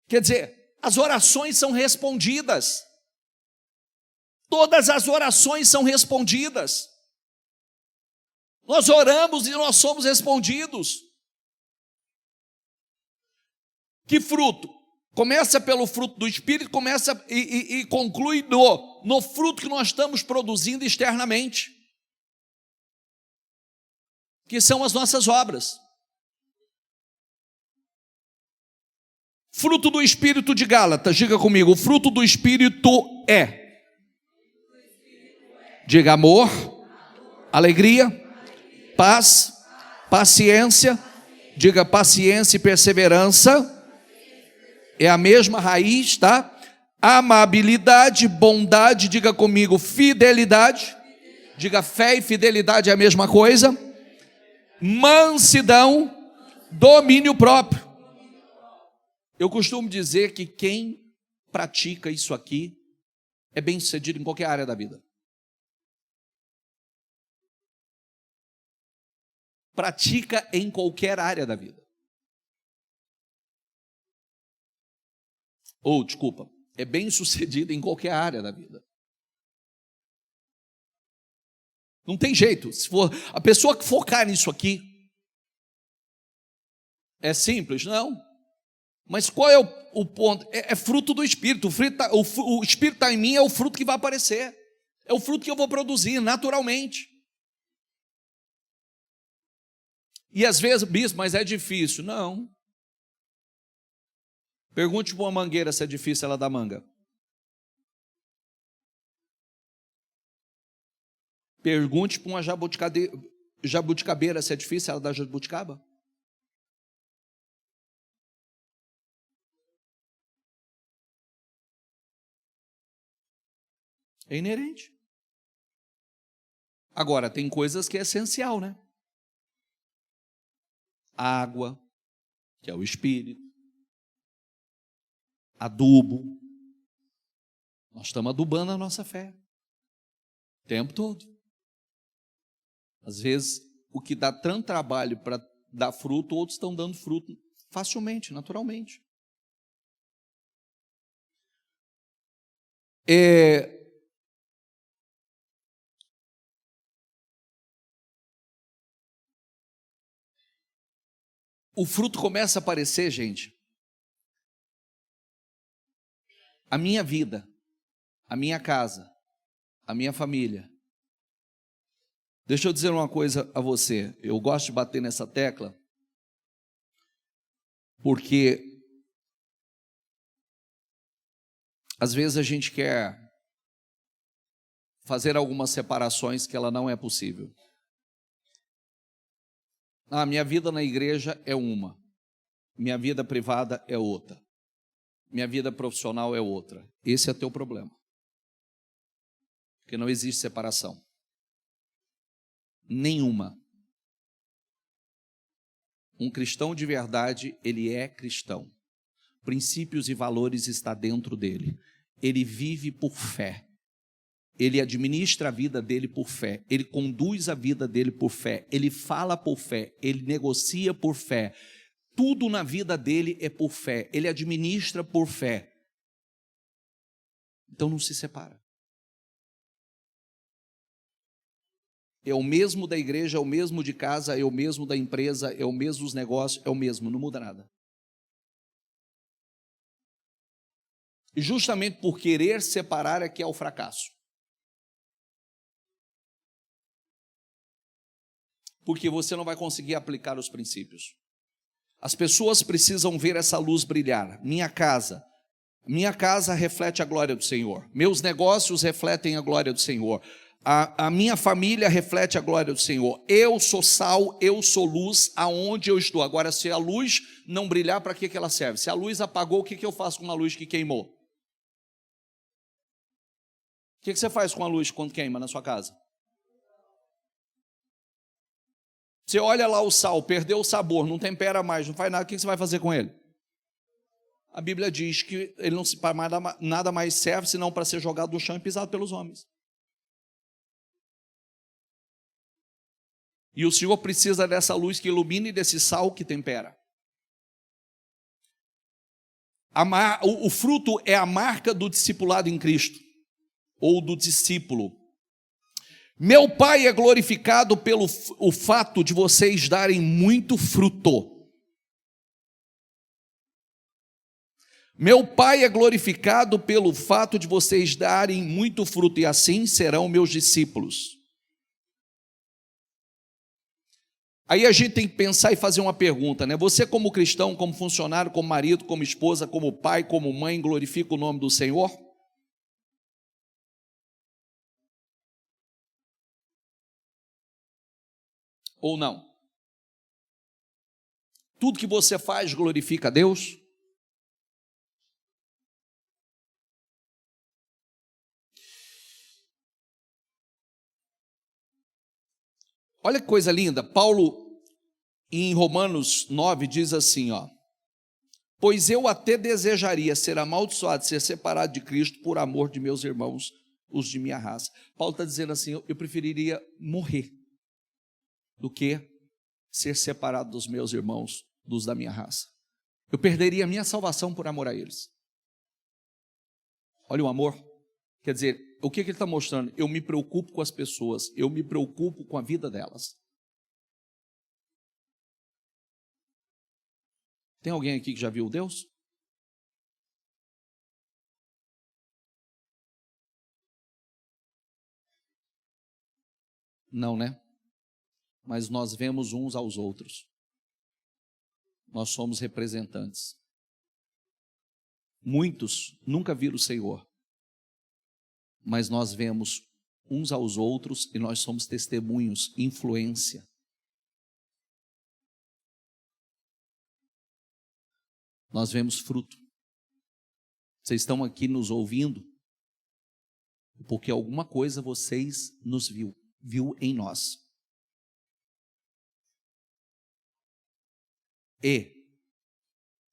Quer dizer, as orações são respondidas. Todas as orações são respondidas. Nós oramos e nós somos respondidos. Que fruto? Começa pelo fruto do Espírito, começa e conclui no fruto que nós estamos produzindo externamente, que são as nossas obras. Fruto do Espírito de Gálatas, diga comigo, o fruto do Espírito é. Diga amor, alegria, paz, paciência, diga paciência e perseverança, é a mesma raiz, tá? Amabilidade, bondade, diga comigo, fidelidade, diga fé e fidelidade é a mesma coisa, mansidão, domínio próprio. Eu costumo dizer que quem pratica isso aqui é bem-sucedido em qualquer área da vida. Pratica em qualquer área da vida. Desculpa, é bem-sucedido em qualquer área da vida. Não tem jeito. Se for a pessoa que focar nisso aqui, é simples? Não. Mas qual é o ponto? É fruto do Espírito. O Espírito está em mim, é o fruto que vai aparecer. É o fruto que eu vou produzir naturalmente. E às vezes, bispo, mas é difícil. Não. Pergunte para uma mangueira se é difícil ela dar manga. Pergunte para uma jabuticabeira se é difícil ela dar jabuticaba. É inerente. Agora, tem coisas que é essencial, né? Água, que é o Espírito. Adubo. Nós estamos adubando a nossa fé. O tempo todo. Às vezes, o que dá tanto trabalho para dar fruto, outros estão dando fruto facilmente, naturalmente. O fruto começa a aparecer, gente. A minha vida, a minha casa, a minha família. Deixa eu dizer uma coisa a você. Eu gosto de bater nessa tecla, porque às vezes a gente quer fazer algumas separações que ela não é possível. Minha vida na igreja é uma, minha vida privada é outra, minha vida profissional é outra. Esse é teu problema, porque não existe separação nenhuma. Um cristão de verdade, ele é cristão. Princípios e valores estão dentro dele. Ele vive por fé. Ele administra a vida dele por fé. Ele conduz a vida dele por fé. Ele fala por fé. Ele negocia por fé. Tudo na vida dele é por fé. Ele administra por fé. Então não se separa. É o mesmo da igreja, é o mesmo de casa, é o mesmo da empresa, é o mesmo dos negócios, é o mesmo, não muda nada. E justamente por querer separar é que é o fracasso. Porque você não vai conseguir aplicar os princípios. As pessoas precisam ver essa luz brilhar. Minha casa, Minha casa reflete a glória do Senhor. Meus negócios refletem a glória do Senhor. A minha família reflete a glória do Senhor. Eu sou sal, eu sou luz aonde eu estou. Agora, se a luz não brilhar, para que ela serve? Se a luz apagou, o que eu faço com uma luz que queimou? O que você faz com a luz quando queima na sua casa? Você olha lá o sal, perdeu o sabor, não tempera mais, não faz nada, o que você vai fazer com ele? A Bíblia diz que ele não se para nada mais serve senão para ser jogado no chão e pisado pelos homens. E o Senhor precisa dessa luz que ilumina e desse sal que tempera. O fruto é a marca do discipulado em Cristo, ou do discípulo. Meu Pai é glorificado pelo o fato de vocês darem muito fruto. Meu Pai é glorificado pelo fato de vocês darem muito fruto, e assim serão meus discípulos. Aí a gente tem que pensar e fazer uma pergunta, né? Você como cristão, como funcionário, como marido, como esposa, como pai, como mãe, glorifica o nome do Senhor? Ou não? Tudo que você faz glorifica a Deus? Olha que coisa linda, Paulo em Romanos 9 diz assim, ó: pois eu até desejaria ser amaldiçoado, ser separado de Cristo por amor de meus irmãos, os de minha raça. Paulo está dizendo assim, eu preferiria morrer do que ser separado dos meus irmãos, dos da minha raça. Eu perderia a minha salvação por amor a eles. Olha o amor, quer dizer, o que ele está mostrando? Eu me preocupo com as pessoas, eu me preocupo com a vida delas. Tem alguém aqui que já viu Deus? Não, né? Mas nós vemos uns aos outros. Nós somos representantes. Muitos nunca viram o Senhor, mas nós vemos uns aos outros e nós somos testemunhos, influência. Nós vemos fruto. Vocês estão aqui nos ouvindo porque alguma coisa vocês nos viu em nós. E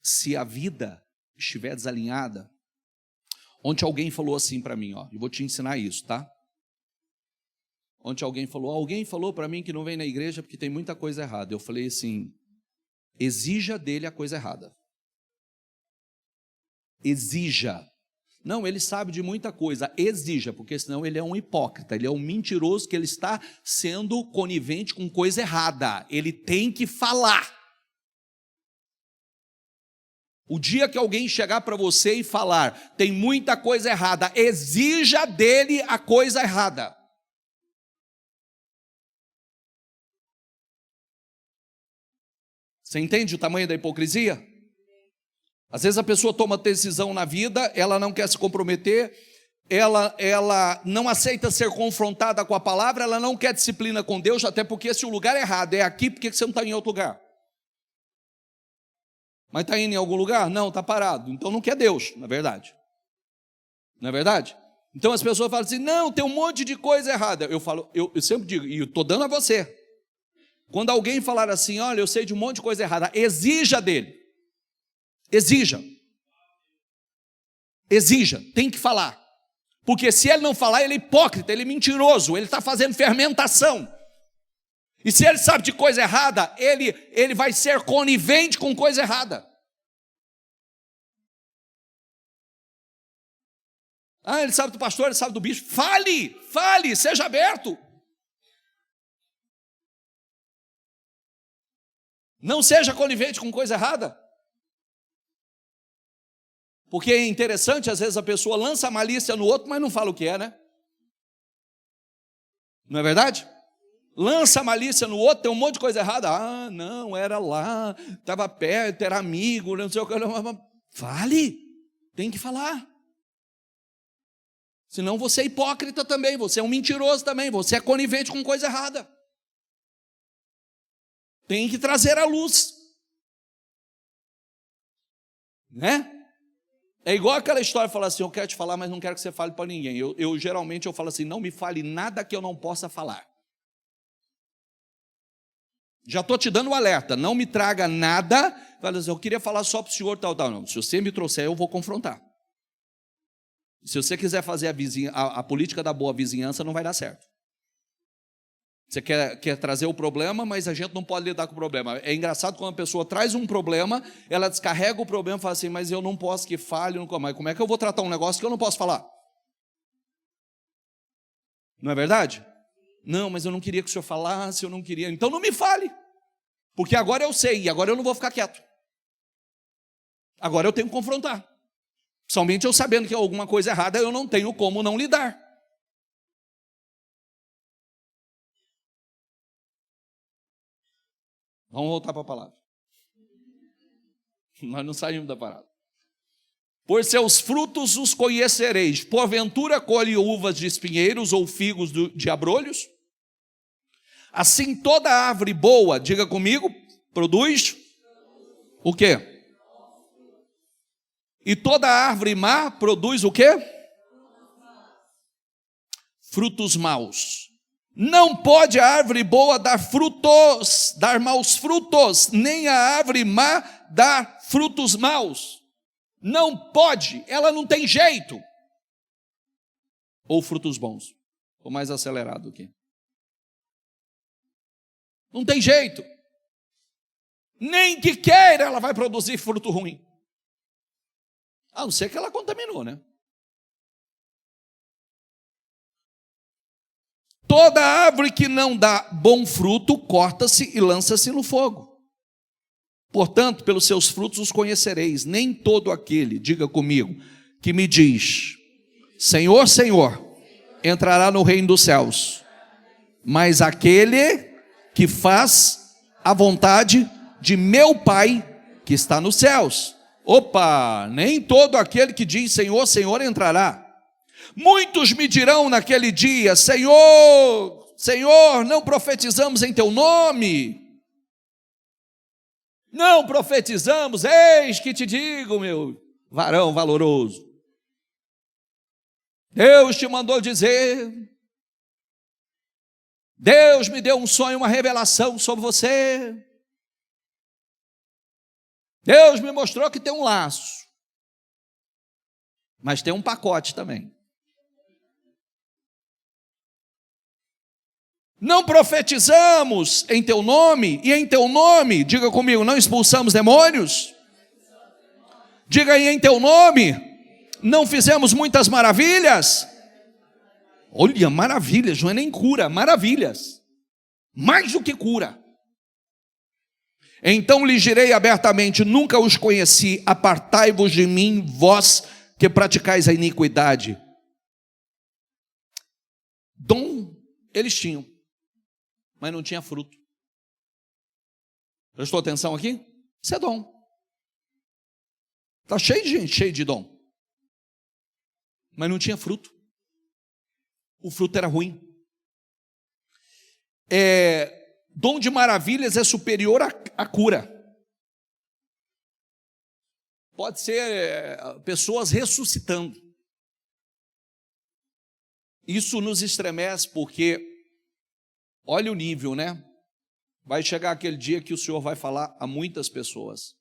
se a vida estiver desalinhada, ontem alguém falou assim para mim, ó, eu vou te ensinar isso, tá? Ontem alguém falou para mim que não vem na igreja porque tem muita coisa errada. Eu falei assim, exija dele a coisa errada. Exija. Não, ele sabe de muita coisa, exija, porque senão ele é um hipócrita, ele é um mentiroso, que ele está sendo conivente com coisa errada. Ele tem que falar. O dia que alguém chegar para você e falar, tem muita coisa errada, exija dele a coisa errada. Você entende o tamanho da hipocrisia? Às vezes a pessoa toma decisão na vida, ela não quer se comprometer, ela não aceita ser confrontada com a palavra, ela não quer disciplina com Deus, até porque se o lugar errado é aqui, por que você não está em outro lugar? Mas está indo em algum lugar? Não, está parado. Então não quer Deus, na verdade. Não é verdade? Então as pessoas falam assim, não, tem um monte de coisa errada. Eu sempre digo, e eu estou dando a você. Quando alguém falar assim, olha, eu sei de um monte de coisa errada, exija dele. Exija. Exija, tem que falar. Porque se ele não falar, ele é hipócrita, ele é mentiroso, ele está fazendo fermentação. E se ele sabe de coisa errada, ele vai ser conivente com coisa errada. Ah, ele sabe do pastor, ele sabe do bicho. Fale, seja aberto. Não seja conivente com coisa errada. Porque é interessante, às vezes a pessoa lança a malícia no outro, mas não fala o que é, né? Não é verdade? Lança a malícia no outro, tem um monte de coisa errada. Ah, não, era lá, estava perto, era amigo, não sei o que. Fale. Tem que falar. Senão você é hipócrita também, você é um mentiroso também, você é conivente com coisa errada. Tem que trazer à luz. Né? É igual aquela história, falar assim, eu quero te falar, mas não quero que você fale para ninguém. Geralmente eu falo assim, não me fale nada que eu não possa falar. Já estou te dando um alerta, não me traga nada, fala assim, eu queria falar só para o senhor, tal. Não, se você me trouxer, eu vou confrontar. Se você quiser fazer a política da boa vizinhança, não vai dar certo. Você quer trazer o problema, mas a gente não pode lidar com o problema. É engraçado quando a pessoa traz um problema, ela descarrega o problema e fala assim, mas eu não posso que fale, mas como é que eu vou tratar um negócio que eu não posso falar? Não é verdade? Não, mas eu não queria que o senhor falasse, eu não queria. Então não me fale, porque agora eu sei, e agora eu não vou ficar quieto. Agora eu tenho que confrontar. Somente eu sabendo que é alguma coisa errada, eu não tenho como não lidar. Vamos voltar para a palavra. Nós não saímos da parada. Por seus frutos os conhecereis. Porventura colhe uvas de espinheiros ou figos de abrolhos? Assim toda árvore boa, diga comigo, produz o quê? E toda árvore má produz o quê? Frutos maus. Não pode a árvore boa dar maus frutos, nem a árvore má dar frutos maus. Não pode, ela não tem jeito. Ou frutos bons. Estou mais acelerado aqui. Não tem jeito. Nem que queira ela vai produzir fruto ruim. A não ser que ela contaminou, né? Toda árvore que não dá bom fruto, corta-se e lança-se no fogo. Portanto, pelos seus frutos os conhecereis. Nem todo aquele, diga comigo, que me diz, Senhor, Senhor, entrará no reino dos céus, mas aquele que faz a vontade de meu Pai que está nos céus. Opa, nem todo aquele que diz Senhor, Senhor entrará. Muitos me dirão naquele dia, Senhor, Senhor, não profetizamos em teu nome? Não profetizamos, eis que te digo, meu varão valoroso. Deus te mandou dizer, Deus me deu um sonho, uma revelação sobre você. Deus me mostrou que tem um laço, mas tem um pacote também. Não profetizamos em teu nome, e em teu nome, diga comigo, não expulsamos demônios? Diga aí, em teu nome, não fizemos muitas maravilhas? Olha, maravilhas, não é nem cura, maravilhas. Mais do que cura. Então lhes direi abertamente, nunca os conheci, apartai-vos de mim, vós que praticais a iniquidade. Dom eles tinham, mas não tinha fruto. Prestou atenção aqui? Isso é dom. Está cheio de gente, cheio de dom. Mas não tinha fruto. O fruto era ruim. Dom de maravilhas é superior à cura. Pode ser pessoas ressuscitando. Isso nos estremece porque, olha o nível, né? Vai chegar aquele dia que o Senhor vai falar a muitas pessoas,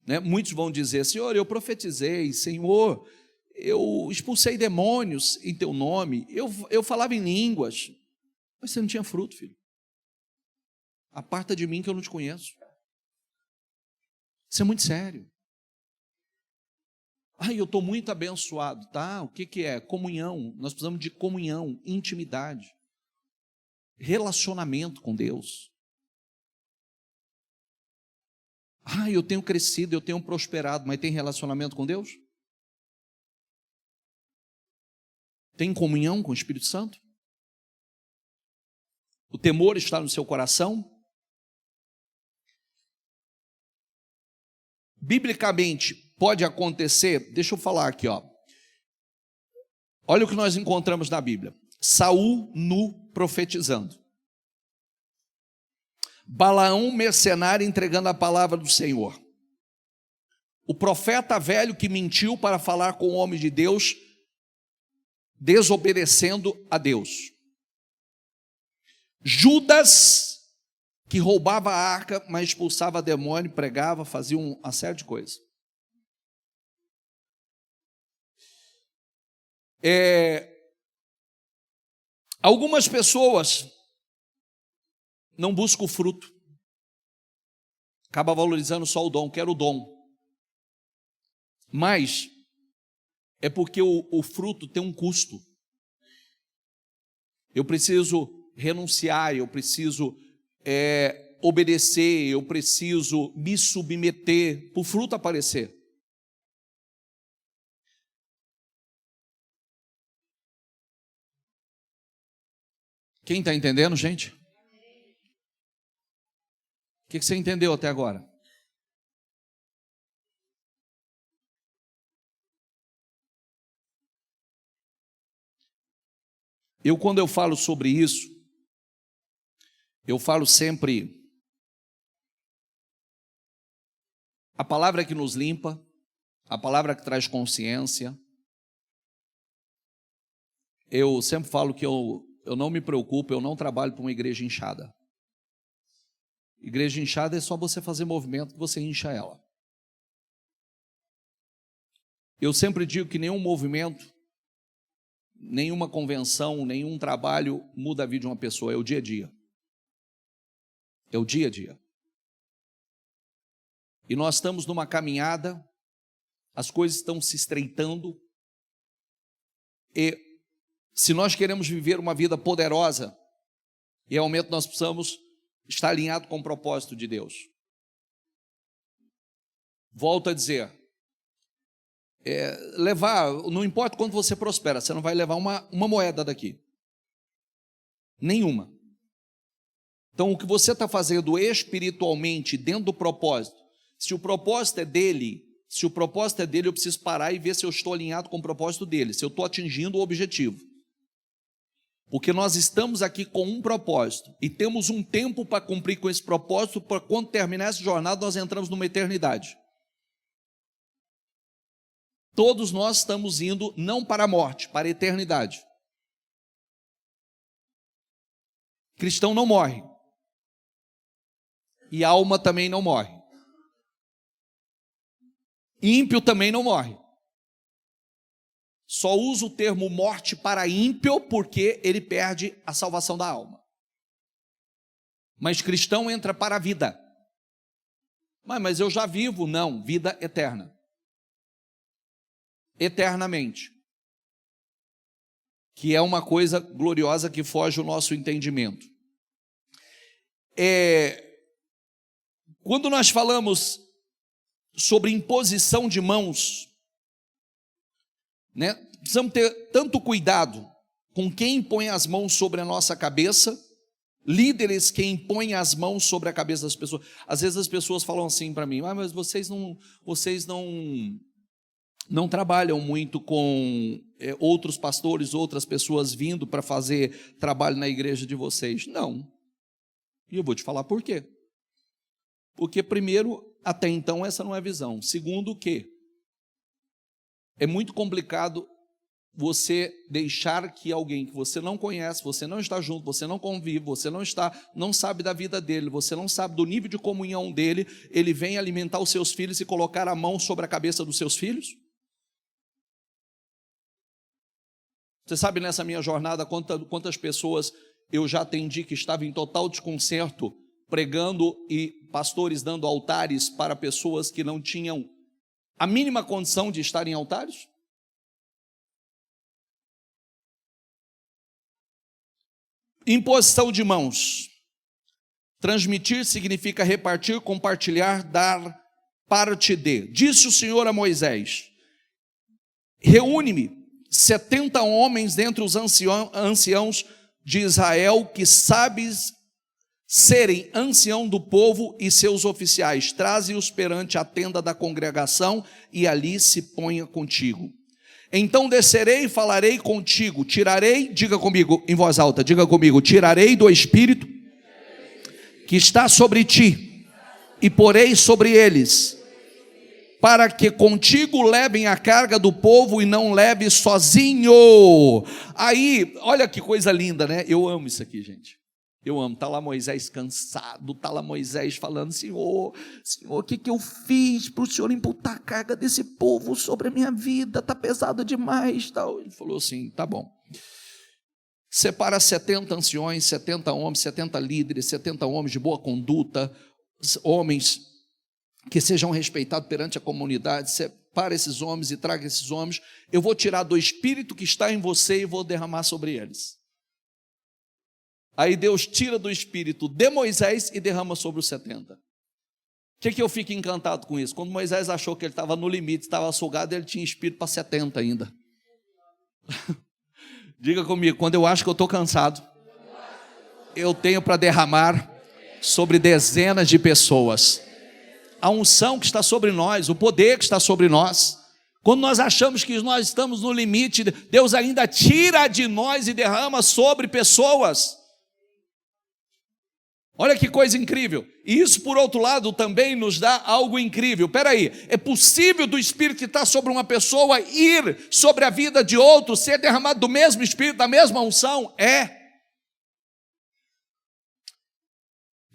né? Muitos vão dizer, Senhor, eu profetizei, Senhor, eu expulsei demônios em teu nome, eu falava em línguas, mas você não tinha fruto, filho. Aparta de mim que eu não te conheço. Isso é muito sério. Eu estou muito abençoado, tá? O que é? Comunhão. Nós precisamos de comunhão, intimidade, relacionamento com Deus. Eu tenho crescido, eu tenho prosperado, mas tem relacionamento com Deus? Tem comunhão com o Espírito Santo? O temor está no seu coração? Biblicamente, pode acontecer, deixa eu falar aqui, ó. Olha o que nós encontramos na Bíblia. Saul nu profetizando. Balaão mercenário entregando a palavra do Senhor. O profeta velho que mentiu para falar com o homem de Deus, desobedecendo a Deus. Judas, que roubava a arca, mas expulsava demônio, pregava, fazia uma série de coisas. Algumas pessoas não buscam o fruto, acaba valorizando só o dom, quero o dom. Mas é porque o fruto tem um custo. Eu preciso renunciar, eu preciso obedecer, eu preciso me submeter para o fruto aparecer. Quem está entendendo, gente? O que você entendeu até agora? Quando eu falo sobre isso, eu falo sempre a palavra que nos limpa, a palavra que traz consciência. Eu sempre falo que eu não me preocupo, eu não trabalho para uma igreja inchada. Igreja inchada é só você fazer movimento que você incha ela. Eu sempre digo que nenhum movimento, nenhuma convenção, nenhum trabalho muda a vida de uma pessoa, é o dia a dia. É o dia a dia. E nós estamos numa caminhada, as coisas estão se estreitando, e se nós queremos viver uma vida poderosa, e é o momento que nós precisamos estar alinhado com o propósito de Deus. Volto a dizer, não importa quanto você prospera, você não vai levar uma moeda daqui. Nenhuma. Então o que você está fazendo espiritualmente dentro do propósito, se o propósito é dele, eu preciso parar e ver se eu estou alinhado com o propósito dele, se eu estou atingindo o objetivo. Porque nós estamos aqui com um propósito e temos um tempo para cumprir com esse propósito, para quando terminar essa jornada nós entramos numa eternidade. Todos nós estamos indo não para a morte, para a eternidade. Cristão não morre. E alma também não morre. Ímpio também não morre. Só usa o termo morte para ímpio porque ele perde a salvação da alma. Mas cristão entra para a vida. Mas eu já vivo. Não, vida eterna. Eternamente. Que é uma coisa gloriosa que foge ao nosso entendimento. Quando nós falamos sobre imposição de mãos, né, precisamos ter tanto cuidado com quem impõe as mãos sobre a nossa cabeça, líderes que impõem as mãos sobre a cabeça das pessoas. Às vezes as pessoas falam assim para mim, mas vocês não trabalham muito com outros pastores, outras pessoas vindo para fazer trabalho na igreja de vocês. Não. E eu vou te falar por quê. Porque primeiro, até então essa não é a visão. Segundo, que é muito complicado você deixar que alguém que você não conhece, você não está junto, você não convive, você não sabe da vida dele, você não sabe do nível de comunhão dele, ele vem alimentar os seus filhos e colocar a mão sobre a cabeça dos seus filhos? Você sabe nessa minha jornada quantas pessoas eu já atendi que estavam em total desconcerto, pregando e pastores dando altares para pessoas que não tinham a mínima condição de estar em altares? Imposição de mãos. Transmitir significa repartir, compartilhar, dar parte de. Disse o Senhor a Moisés: reúne-me 70 homens dentre os anciãos de Israel que serem ancião do povo e seus oficiais, traze-os perante a tenda da congregação e ali se ponha contigo. Então descerei e falarei contigo, tirarei, diga comigo em voz alta, diga comigo, tirarei do Espírito que está sobre ti e porei sobre eles, para que contigo levem a carga do povo e não leve sozinho. Aí, olha que coisa linda, né? Eu amo isso aqui, gente. Eu amo. Está lá Moisés cansado, está lá Moisés falando, Senhor, o que eu fiz para o Senhor imputar a carga desse povo sobre a minha vida? Está pesado demais. Tal. Ele falou assim, tá bom. Separa 70 anciões, 70 homens, 70 líderes, 70 homens de boa conduta, homens que sejam respeitados perante a comunidade, separa esses homens e traga esses homens, eu vou tirar do Espírito que está em você e vou derramar sobre eles. Aí Deus tira do Espírito de Moisés e derrama sobre os 70. O que eu fico encantado com isso? Quando Moisés achou que ele estava no limite, estava sugado, ele tinha Espírito para 70 ainda. Diga comigo, quando eu acho que eu estou cansado, eu tenho para derramar sobre dezenas de pessoas. A unção que está sobre nós, o poder que está sobre nós. Quando nós achamos que nós estamos no limite, Deus ainda tira de nós e derrama sobre pessoas. Olha que coisa incrível. E isso, por outro lado, também nos dá algo incrível. Espera aí, é possível do Espírito que está sobre uma pessoa ir sobre a vida de outro, ser derramado do mesmo Espírito, da mesma unção? É.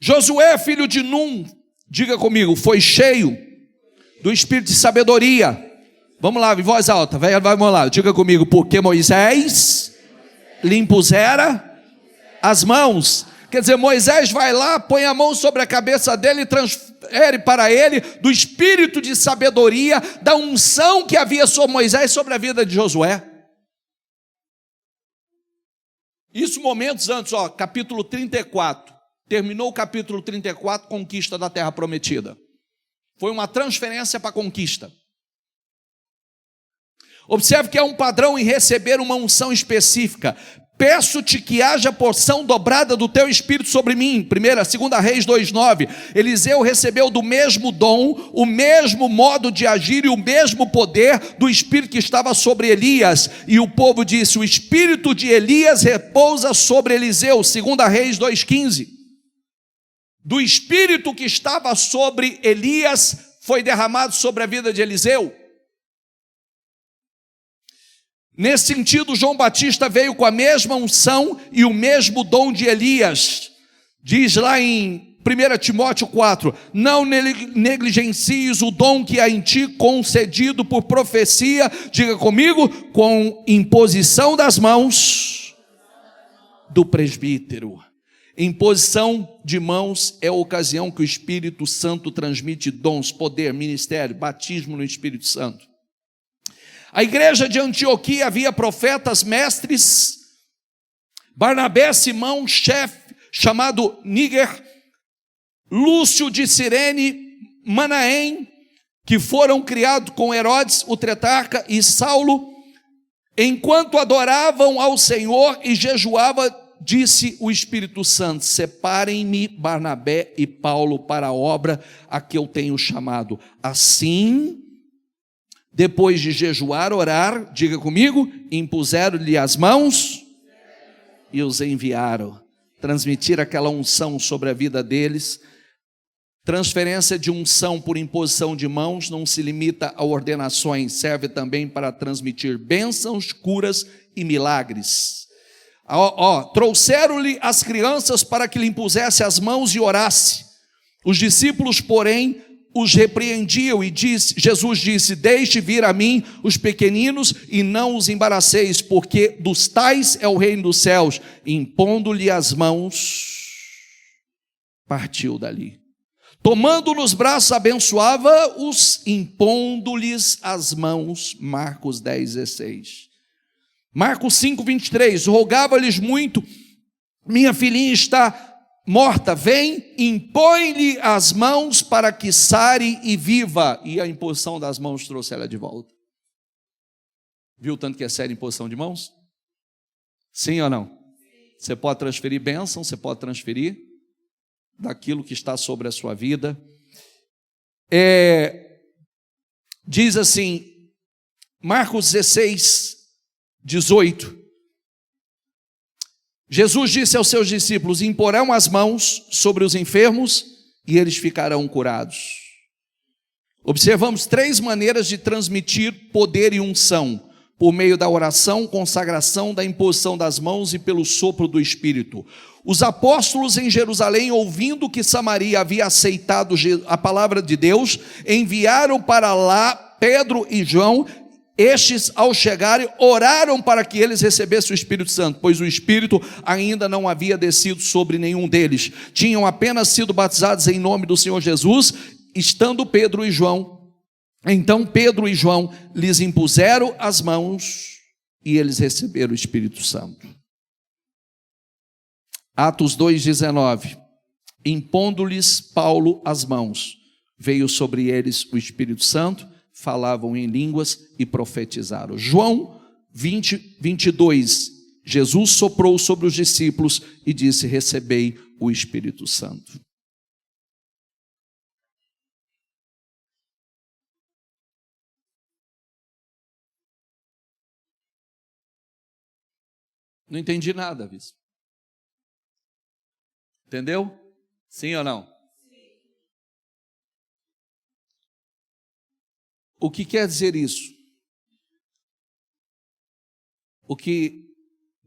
Josué, filho de Num, diga comigo, foi cheio do Espírito de sabedoria. Vamos lá, em voz alta, vamos lá, diga comigo, porque Moisés lhe impusera as mãos. Quer dizer, Moisés vai lá, põe a mão sobre a cabeça dele e transfere para ele do espírito de sabedoria, da unção que havia sobre Moisés, sobre a vida de Josué. Isso momentos antes, capítulo 34. Terminou o capítulo 34, conquista da terra prometida. Foi uma transferência para a conquista. Observe que há um padrão em receber uma unção específica. Peço-te que haja porção dobrada do teu Espírito sobre mim. 2 Reis 2,9. Eliseu recebeu do mesmo dom, o mesmo modo de agir e o mesmo poder do Espírito que estava sobre Elias. E o povo disse, o Espírito de Elias repousa sobre Eliseu. 2 Reis 2,15. Do Espírito que estava sobre Elias, foi derramado sobre a vida de Eliseu. Nesse sentido, João Batista veio com a mesma unção e o mesmo dom de Elias. Diz lá em 1 Timóteo 4, não negligencies o dom que há em ti concedido por profecia, diga comigo, com imposição das mãos do presbítero. Imposição de mãos é a ocasião que o Espírito Santo transmite dons, poder, ministério, batismo no Espírito Santo. A igreja de Antioquia havia profetas, mestres, Barnabé, Simão, chefe, chamado Níger, Lúcio de Cirene, Manaém, que foram criados com Herodes, o tetrarca, e Saulo. Enquanto adoravam ao Senhor e jejuava, disse o Espírito Santo, separem-me Barnabé e Paulo para a obra a que eu tenho chamado. Assim, depois de jejuar, orar, diga comigo, impuseram-lhe as mãos e os enviaram. Transmitir aquela unção sobre a vida deles. Transferência de unção por imposição de mãos não se limita a ordenações, serve também para transmitir bênçãos, curas e milagres. Trouxeram-lhe as crianças para que lhe impusesse as mãos e orasse. Os discípulos, porém, os repreendiam e Jesus disse, deixe vir a mim os pequeninos e não os embaraceis, porque dos tais é o reino dos céus. Impondo-lhe as mãos, partiu dali. Tomando nos braços, abençoava-os, impondo-lhes as mãos. Marcos 10:16. Marcos 5:23, rogava-lhes muito, minha filhinha está morta, vem, impõe-lhe as mãos para que sare e viva. E a imposição das mãos trouxe ela de volta. Viu tanto que é séria a imposição de mãos? Sim ou não? Você pode transferir bênção, você pode transferir daquilo que está sobre a sua vida. Diz assim, Marcos 16, 18. Jesus disse aos seus discípulos: imporão as mãos sobre os enfermos e eles ficarão curados. Observamos 3 maneiras de transmitir poder e unção: por meio da oração, consagração, da imposição das mãos e pelo sopro do Espírito. Os apóstolos em Jerusalém, ouvindo que Samaria havia aceitado a palavra de Deus, enviaram para lá Pedro e João. Estes, ao chegarem, oraram para que eles recebessem o Espírito Santo, pois o Espírito ainda não havia descido sobre nenhum deles. Tinham apenas sido batizados em nome do Senhor Jesus, estando Pedro e João. Então Pedro e João lhes impuseram as mãos e eles receberam o Espírito Santo. Atos 2,19. Impondo-lhes Paulo as mãos, veio sobre eles o Espírito Santo, falavam em línguas e profetizaram. João 20, 22. Jesus soprou sobre os discípulos e disse: recebei o Espírito Santo. Não entendi nada, bispo. Entendeu? Sim ou não? Sim. O que quer dizer isso? O que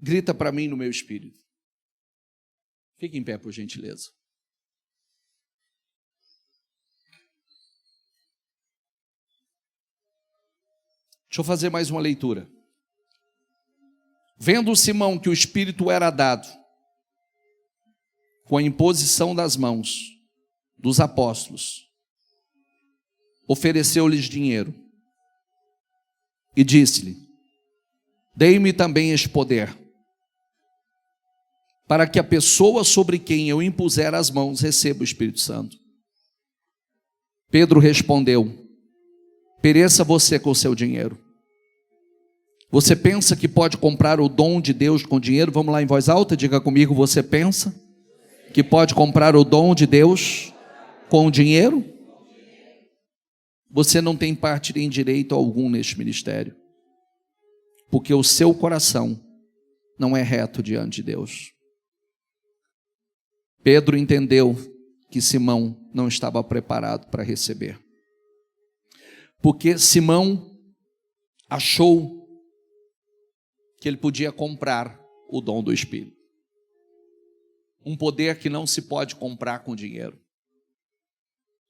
grita para mim no meu espírito? Fique em pé, por gentileza. Deixa eu fazer mais uma leitura. Vendo Simão que o Espírito era dado, com a imposição das mãos dos apóstolos, ofereceu-lhes dinheiro e disse-lhe: dei-me também este poder, para que a pessoa sobre quem eu impuser as mãos receba o Espírito Santo. Pedro respondeu: pereça você com o seu dinheiro. Você pensa que pode comprar o dom de Deus com dinheiro? Vamos lá em voz alta, diga comigo: você pensa que pode comprar o dom de Deus com dinheiro? Você não tem parte nem direito algum neste ministério, porque o seu coração não é reto diante de Deus. Pedro entendeu que Simão não estava preparado para receber, porque Simão achou que ele podia comprar o dom do Espírito, um poder que não se pode comprar com dinheiro,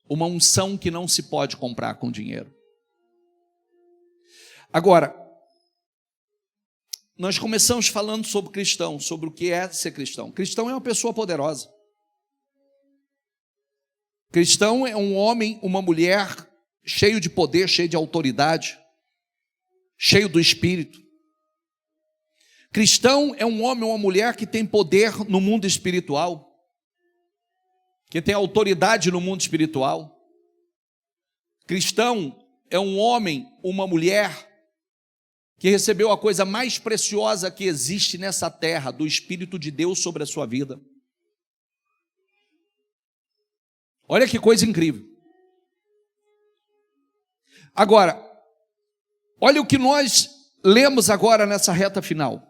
uma unção que não se pode comprar com dinheiro. Agora, nós começamos falando sobre cristão, sobre o que é ser cristão. Cristão é uma pessoa poderosa. Cristão é um homem, uma mulher cheio de poder, cheio de autoridade, cheio do Espírito. Cristão é um homem ou uma mulher que tem poder no mundo espiritual, que tem autoridade no mundo espiritual. Cristão é um homem, uma mulher que recebeu a coisa mais preciosa que existe nessa terra, do Espírito de Deus sobre a sua vida. Olha que coisa incrível. Agora, olha o que nós lemos agora nessa reta final.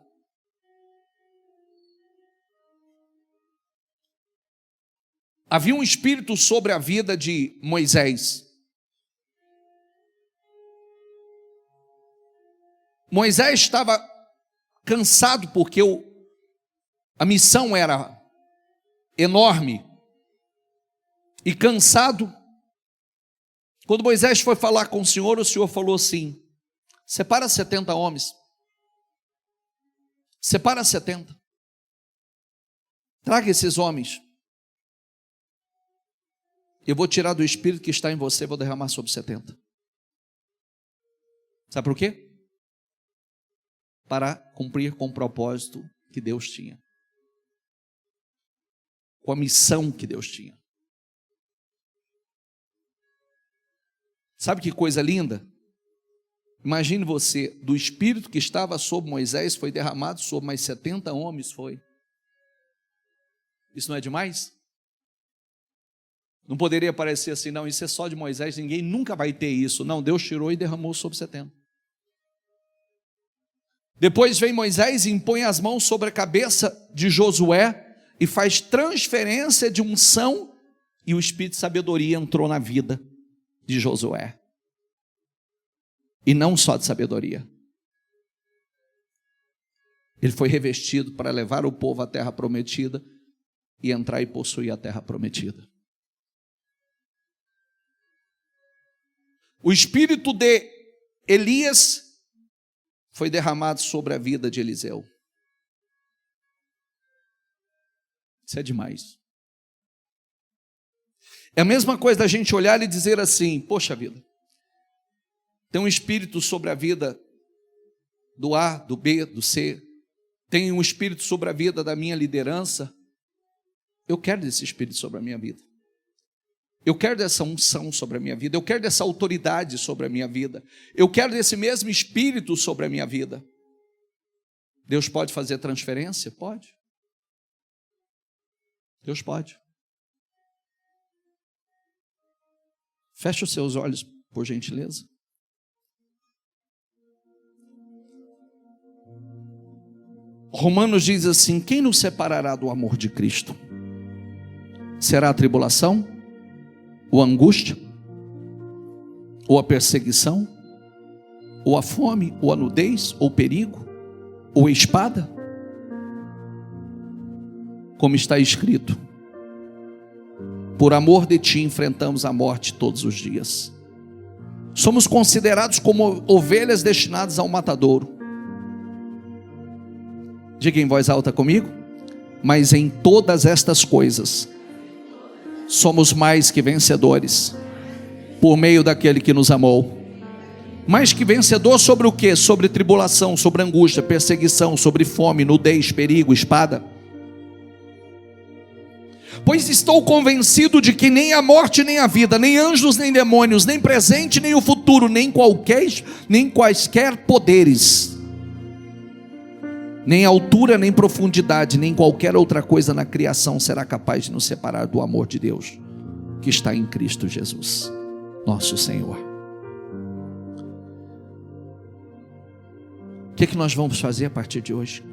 Havia um espírito sobre a vida de Moisés. Moisés estava cansado porque a missão era enorme. E cansado, quando Moisés foi falar com o Senhor falou assim: separa 70 homens. Separa 70. Traga esses homens. Eu vou tirar do Espírito que está em você, vou derramar sobre 70. Sabe por quê? Para cumprir com o propósito que Deus tinha, com a missão que Deus tinha. Sabe que coisa linda? Imagine você, do Espírito que estava sobre Moisés, foi derramado sobre mais 70 homens, foi. Isso não é demais? Não poderia parecer assim, não, isso é só de Moisés, ninguém nunca vai ter isso. Não, Deus tirou e derramou sobre 70. Depois vem Moisés e impõe as mãos sobre a cabeça de Josué e faz transferência de unção, e o espírito de sabedoria entrou na vida de Josué. E não só de sabedoria. Ele foi revestido para levar o povo à terra prometida e entrar e possuir a terra prometida. O espírito de Elias foi derramado sobre a vida de Eliseu. Isso é demais. É a mesma coisa da gente olhar e dizer assim, poxa vida, tem um espírito sobre a vida do A, do B, do C, tem um espírito sobre a vida da minha liderança. Eu quero desse espírito sobre a minha vida. Eu quero dessa unção sobre a minha vida. Eu quero dessa autoridade sobre a minha vida. Eu quero desse mesmo espírito sobre a minha vida. Deus pode fazer transferência? Pode. Deus pode. Feche os seus olhos, por gentileza. Romanos diz assim: quem nos separará do amor de Cristo? Será a tribulação? Ou a angústia? Ou a perseguição? Ou a fome? Ou a nudez? Ou o perigo? Ou a espada? Como está escrito: por amor de ti enfrentamos a morte todos os dias. Somos considerados como ovelhas destinadas ao matadouro. Diga em voz alta comigo: mas em todas estas coisas somos mais que vencedores por meio daquele que nos amou. Mais que vencedor sobre o quê? Sobre tribulação, sobre angústia, perseguição, sobre fome, nudez, perigo, espada. Pois estou convencido de que nem a morte, nem a vida, nem anjos, nem demônios, nem presente, nem o futuro, nem quaisquer poderes, nem altura, nem profundidade, nem qualquer outra coisa na criação será capaz de nos separar do amor de Deus que está em Cristo Jesus, nosso Senhor. O que nós vamos fazer a partir de hoje?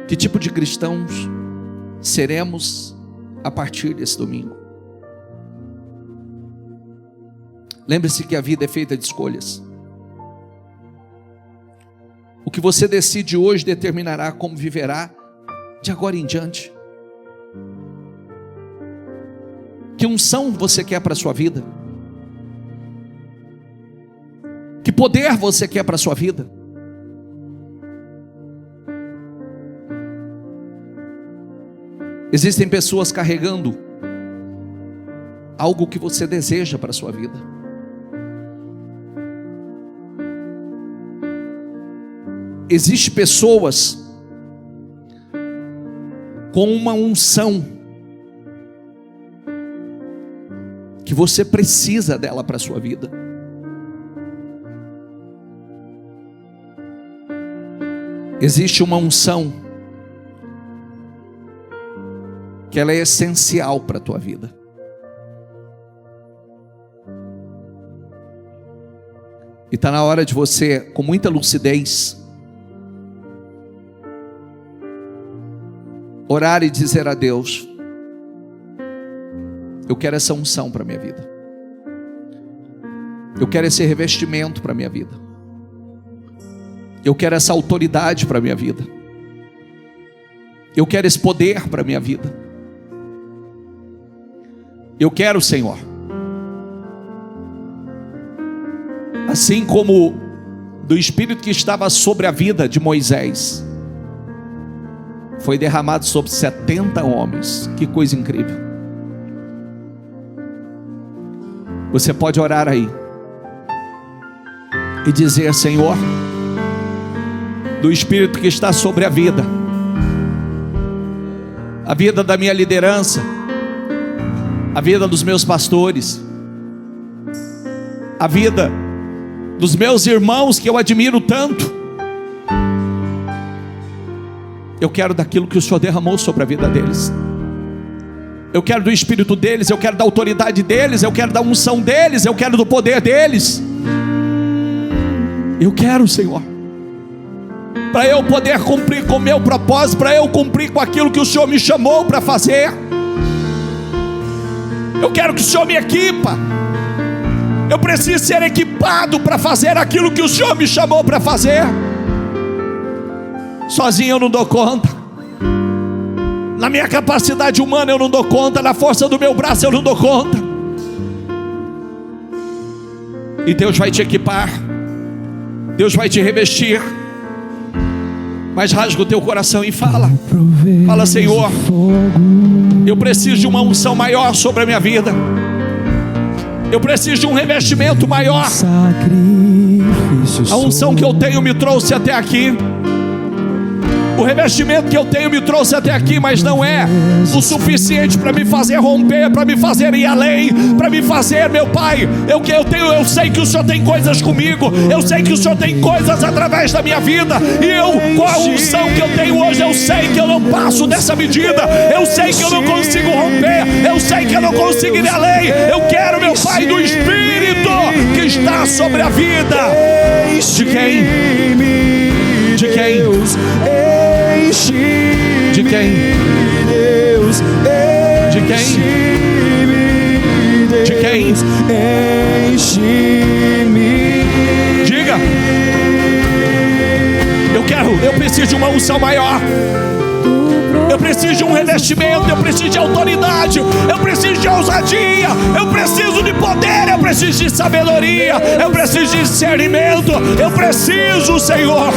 Que tipo de cristãos seremos a partir desse domingo? Lembre-se que a vida é feita de escolhas. O que você decide hoje determinará como viverá de agora em diante. Que unção você quer para a sua vida? Que poder você quer para a sua vida? Existem pessoas carregando algo que você deseja para a sua vida. Existem pessoas com uma unção que você precisa dela para a sua vida. Existe uma unção que ela é essencial para a tua vida. E está na hora de você, com muita lucidez, orar e dizer a Deus: eu quero essa unção para a minha vida. Eu quero esse revestimento para a minha vida. Eu quero essa autoridade para a minha vida. Eu quero esse poder para a minha vida. Eu quero, Senhor, assim como do Espírito que estava sobre a vida de Moisés, foi derramado sobre 70 homens. Que coisa incrível. Você pode orar aí e dizer: Senhor, do Espírito que está sobre a vida da minha liderança, a vida dos meus pastores, a vida dos meus irmãos que eu admiro tanto, eu quero daquilo que o Senhor derramou sobre a vida deles. Eu quero do espírito deles, eu quero da autoridade deles, eu quero da unção deles, eu quero do poder deles. Eu quero, Senhor, para eu poder cumprir com o meu propósito, para eu cumprir com aquilo que o Senhor me chamou para fazer. Eu quero que o Senhor me equipa. Eu preciso ser equipado para fazer aquilo que o Senhor me chamou para fazer. Sozinho eu não dou conta. Na minha capacidade humana eu não dou conta. Na força do meu braço eu não dou conta. E Deus vai te equipar. Deus vai te revestir. Mas rasga o teu coração e fala. Fala: Senhor, eu preciso de uma unção maior sobre a minha vida. Eu preciso de um revestimento maior. A unção que eu tenho me trouxe até aqui. O revestimento que eu tenho me trouxe até aqui, mas não é o suficiente para me fazer romper, para me fazer ir além, para me fazer, meu Pai, eu sei que o Senhor tem coisas comigo, eu sei que o Senhor tem coisas através da minha vida, e com a unção que eu tenho hoje, eu sei que eu não passo dessa medida, eu sei que eu não consigo romper, eu sei que eu não consigo ir além. Eu quero, meu Pai, do Espírito que está sobre a vida. De quem? De quem? De quem? De quem? De quem? Diga. Eu preciso de uma unção maior. Eu preciso de um revestimento, eu preciso de autoridade, eu preciso de ousadia, eu preciso de poder, eu preciso de sabedoria, eu preciso de discernimento, eu preciso, Senhor.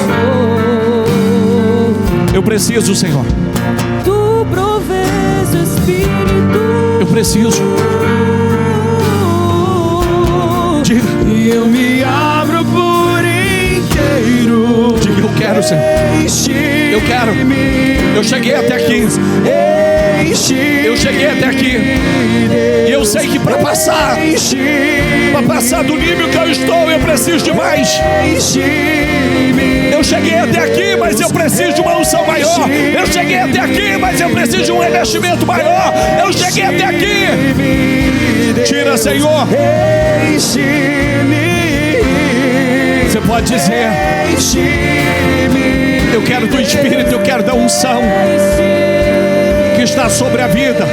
Eu preciso, Senhor. Tu provês o Espírito. Eu preciso. Diga. E eu me abro por inteiro. Diga: eu quero, Senhor. Eu quero. Eu cheguei até aqui. Eu cheguei até aqui. E eu sei que para passar do nível que eu estou, eu preciso de mais. Eu cheguei até aqui, mas eu preciso de uma unção maior. Eu cheguei até aqui, mas eu preciso de um revestimento maior. Eu cheguei até aqui. Tira, Senhor. Você pode dizer: eu quero do Espírito, eu quero da unção que está sobre a vida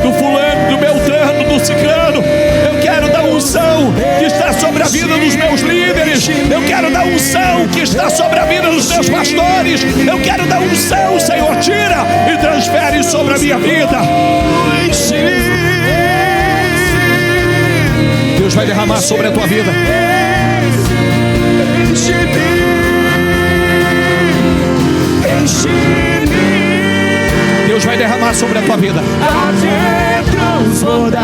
do fulano, do beltrano, do ciclano. Eu quero da unção que está sobre a vida dos meus líderes. Eu quero da unção que está sobre a vida dos meus pastores. Eu quero da unção, Senhor. Tira e transfere sobre a minha vida. Deus vai derramar sobre a tua vida. Deus vai derramar sobre a tua vida. Até transbordar,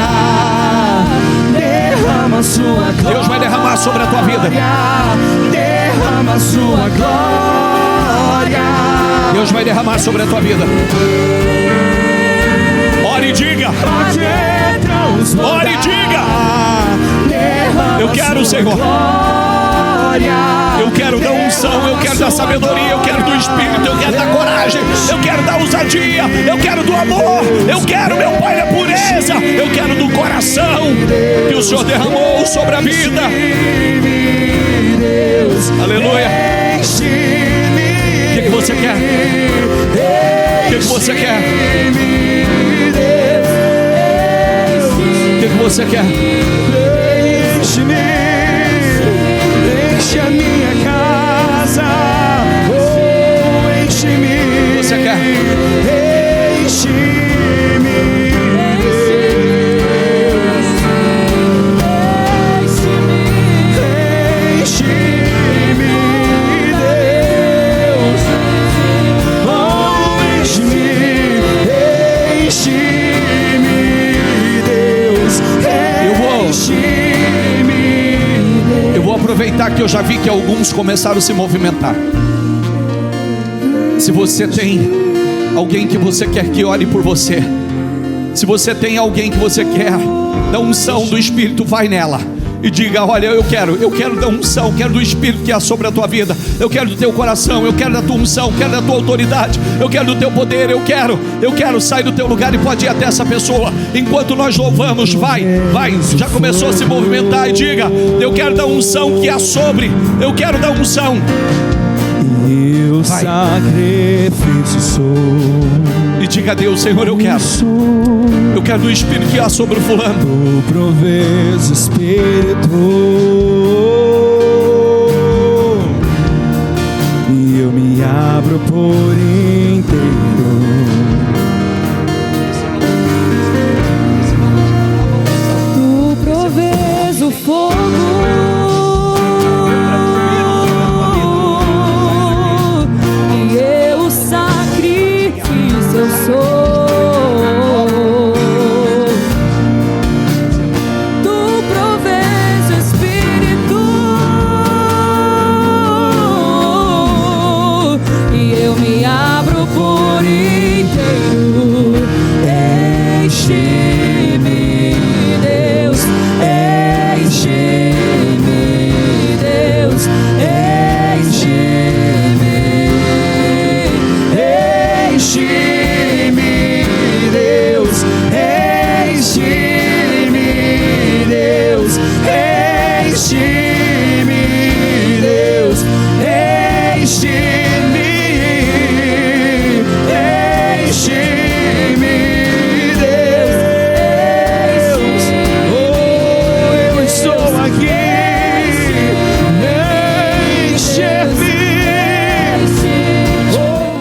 derrama sua glória. Deus vai derramar sobre a tua vida. Derrama sua glória. Deus vai derramar sobre a tua vida. Ore e diga. Ore e diga. Eu quero, Senhor. Eu quero da unção, eu quero da sabedoria, eu quero do Espírito, eu quero da coragem, eu quero da ousadia, eu quero do amor, eu quero, meu Pai, da pureza, eu quero do coração que o Senhor derramou sobre a vida. Aleluia. O que você quer? O que você quer? O que você quer? Enche a minha casa, oh, enche-me. Você quer? Enche-me, enche-me, Deus. Oh, enche-me, enche-me, Deus. Eu vou aproveitar que eu já vi que alguns começaram a se movimentar. Se você tem alguém que você quer que ore por você, se você tem alguém que você quer da unção do Espírito, vai nela. e diga: olha, eu quero da unção, quero do Espírito que há sobre a tua vida, eu quero do teu coração, eu quero da tua unção, quero da tua autoridade, eu quero do teu poder, eu quero sair do teu lugar. E pode ir até essa pessoa, enquanto nós louvamos, vai, já começou a se movimentar, e diga: eu quero da unção que há sobre, eu quero da unção. Eu sacrifício sou. E diga a Deus: Senhor, eu quero do Espírito que há sobre o fulano. Tu provês Espírito, e eu me abro por inteiro. Tu provês o fogo, e eu o sacrifício eu sou.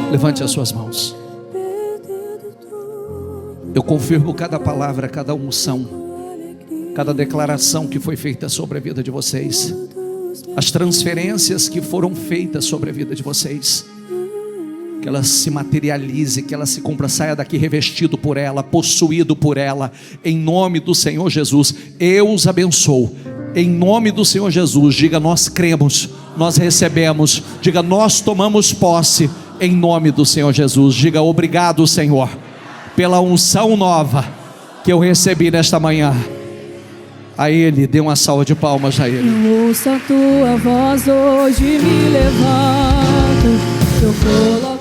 Levante as suas mãos. Eu confirmo cada palavra, cada unção, cada declaração que foi feita sobre a vida de vocês, as transferências que foram feitas sobre a vida de vocês, que ela se materialize, que ela se cumpra. Saia daqui revestido por ela, possuído por ela, em nome do Senhor Jesus. Eu os abençoo, em nome do Senhor Jesus. Diga: nós cremos, nós recebemos. Diga: nós tomamos posse, em nome do Senhor Jesus. Diga: obrigado, Senhor, pela unção nova que eu recebi nesta manhã. A Ele, dê uma salva de palmas a Ele. Eu ouço a tua voz, hoje me levanto, eu coloco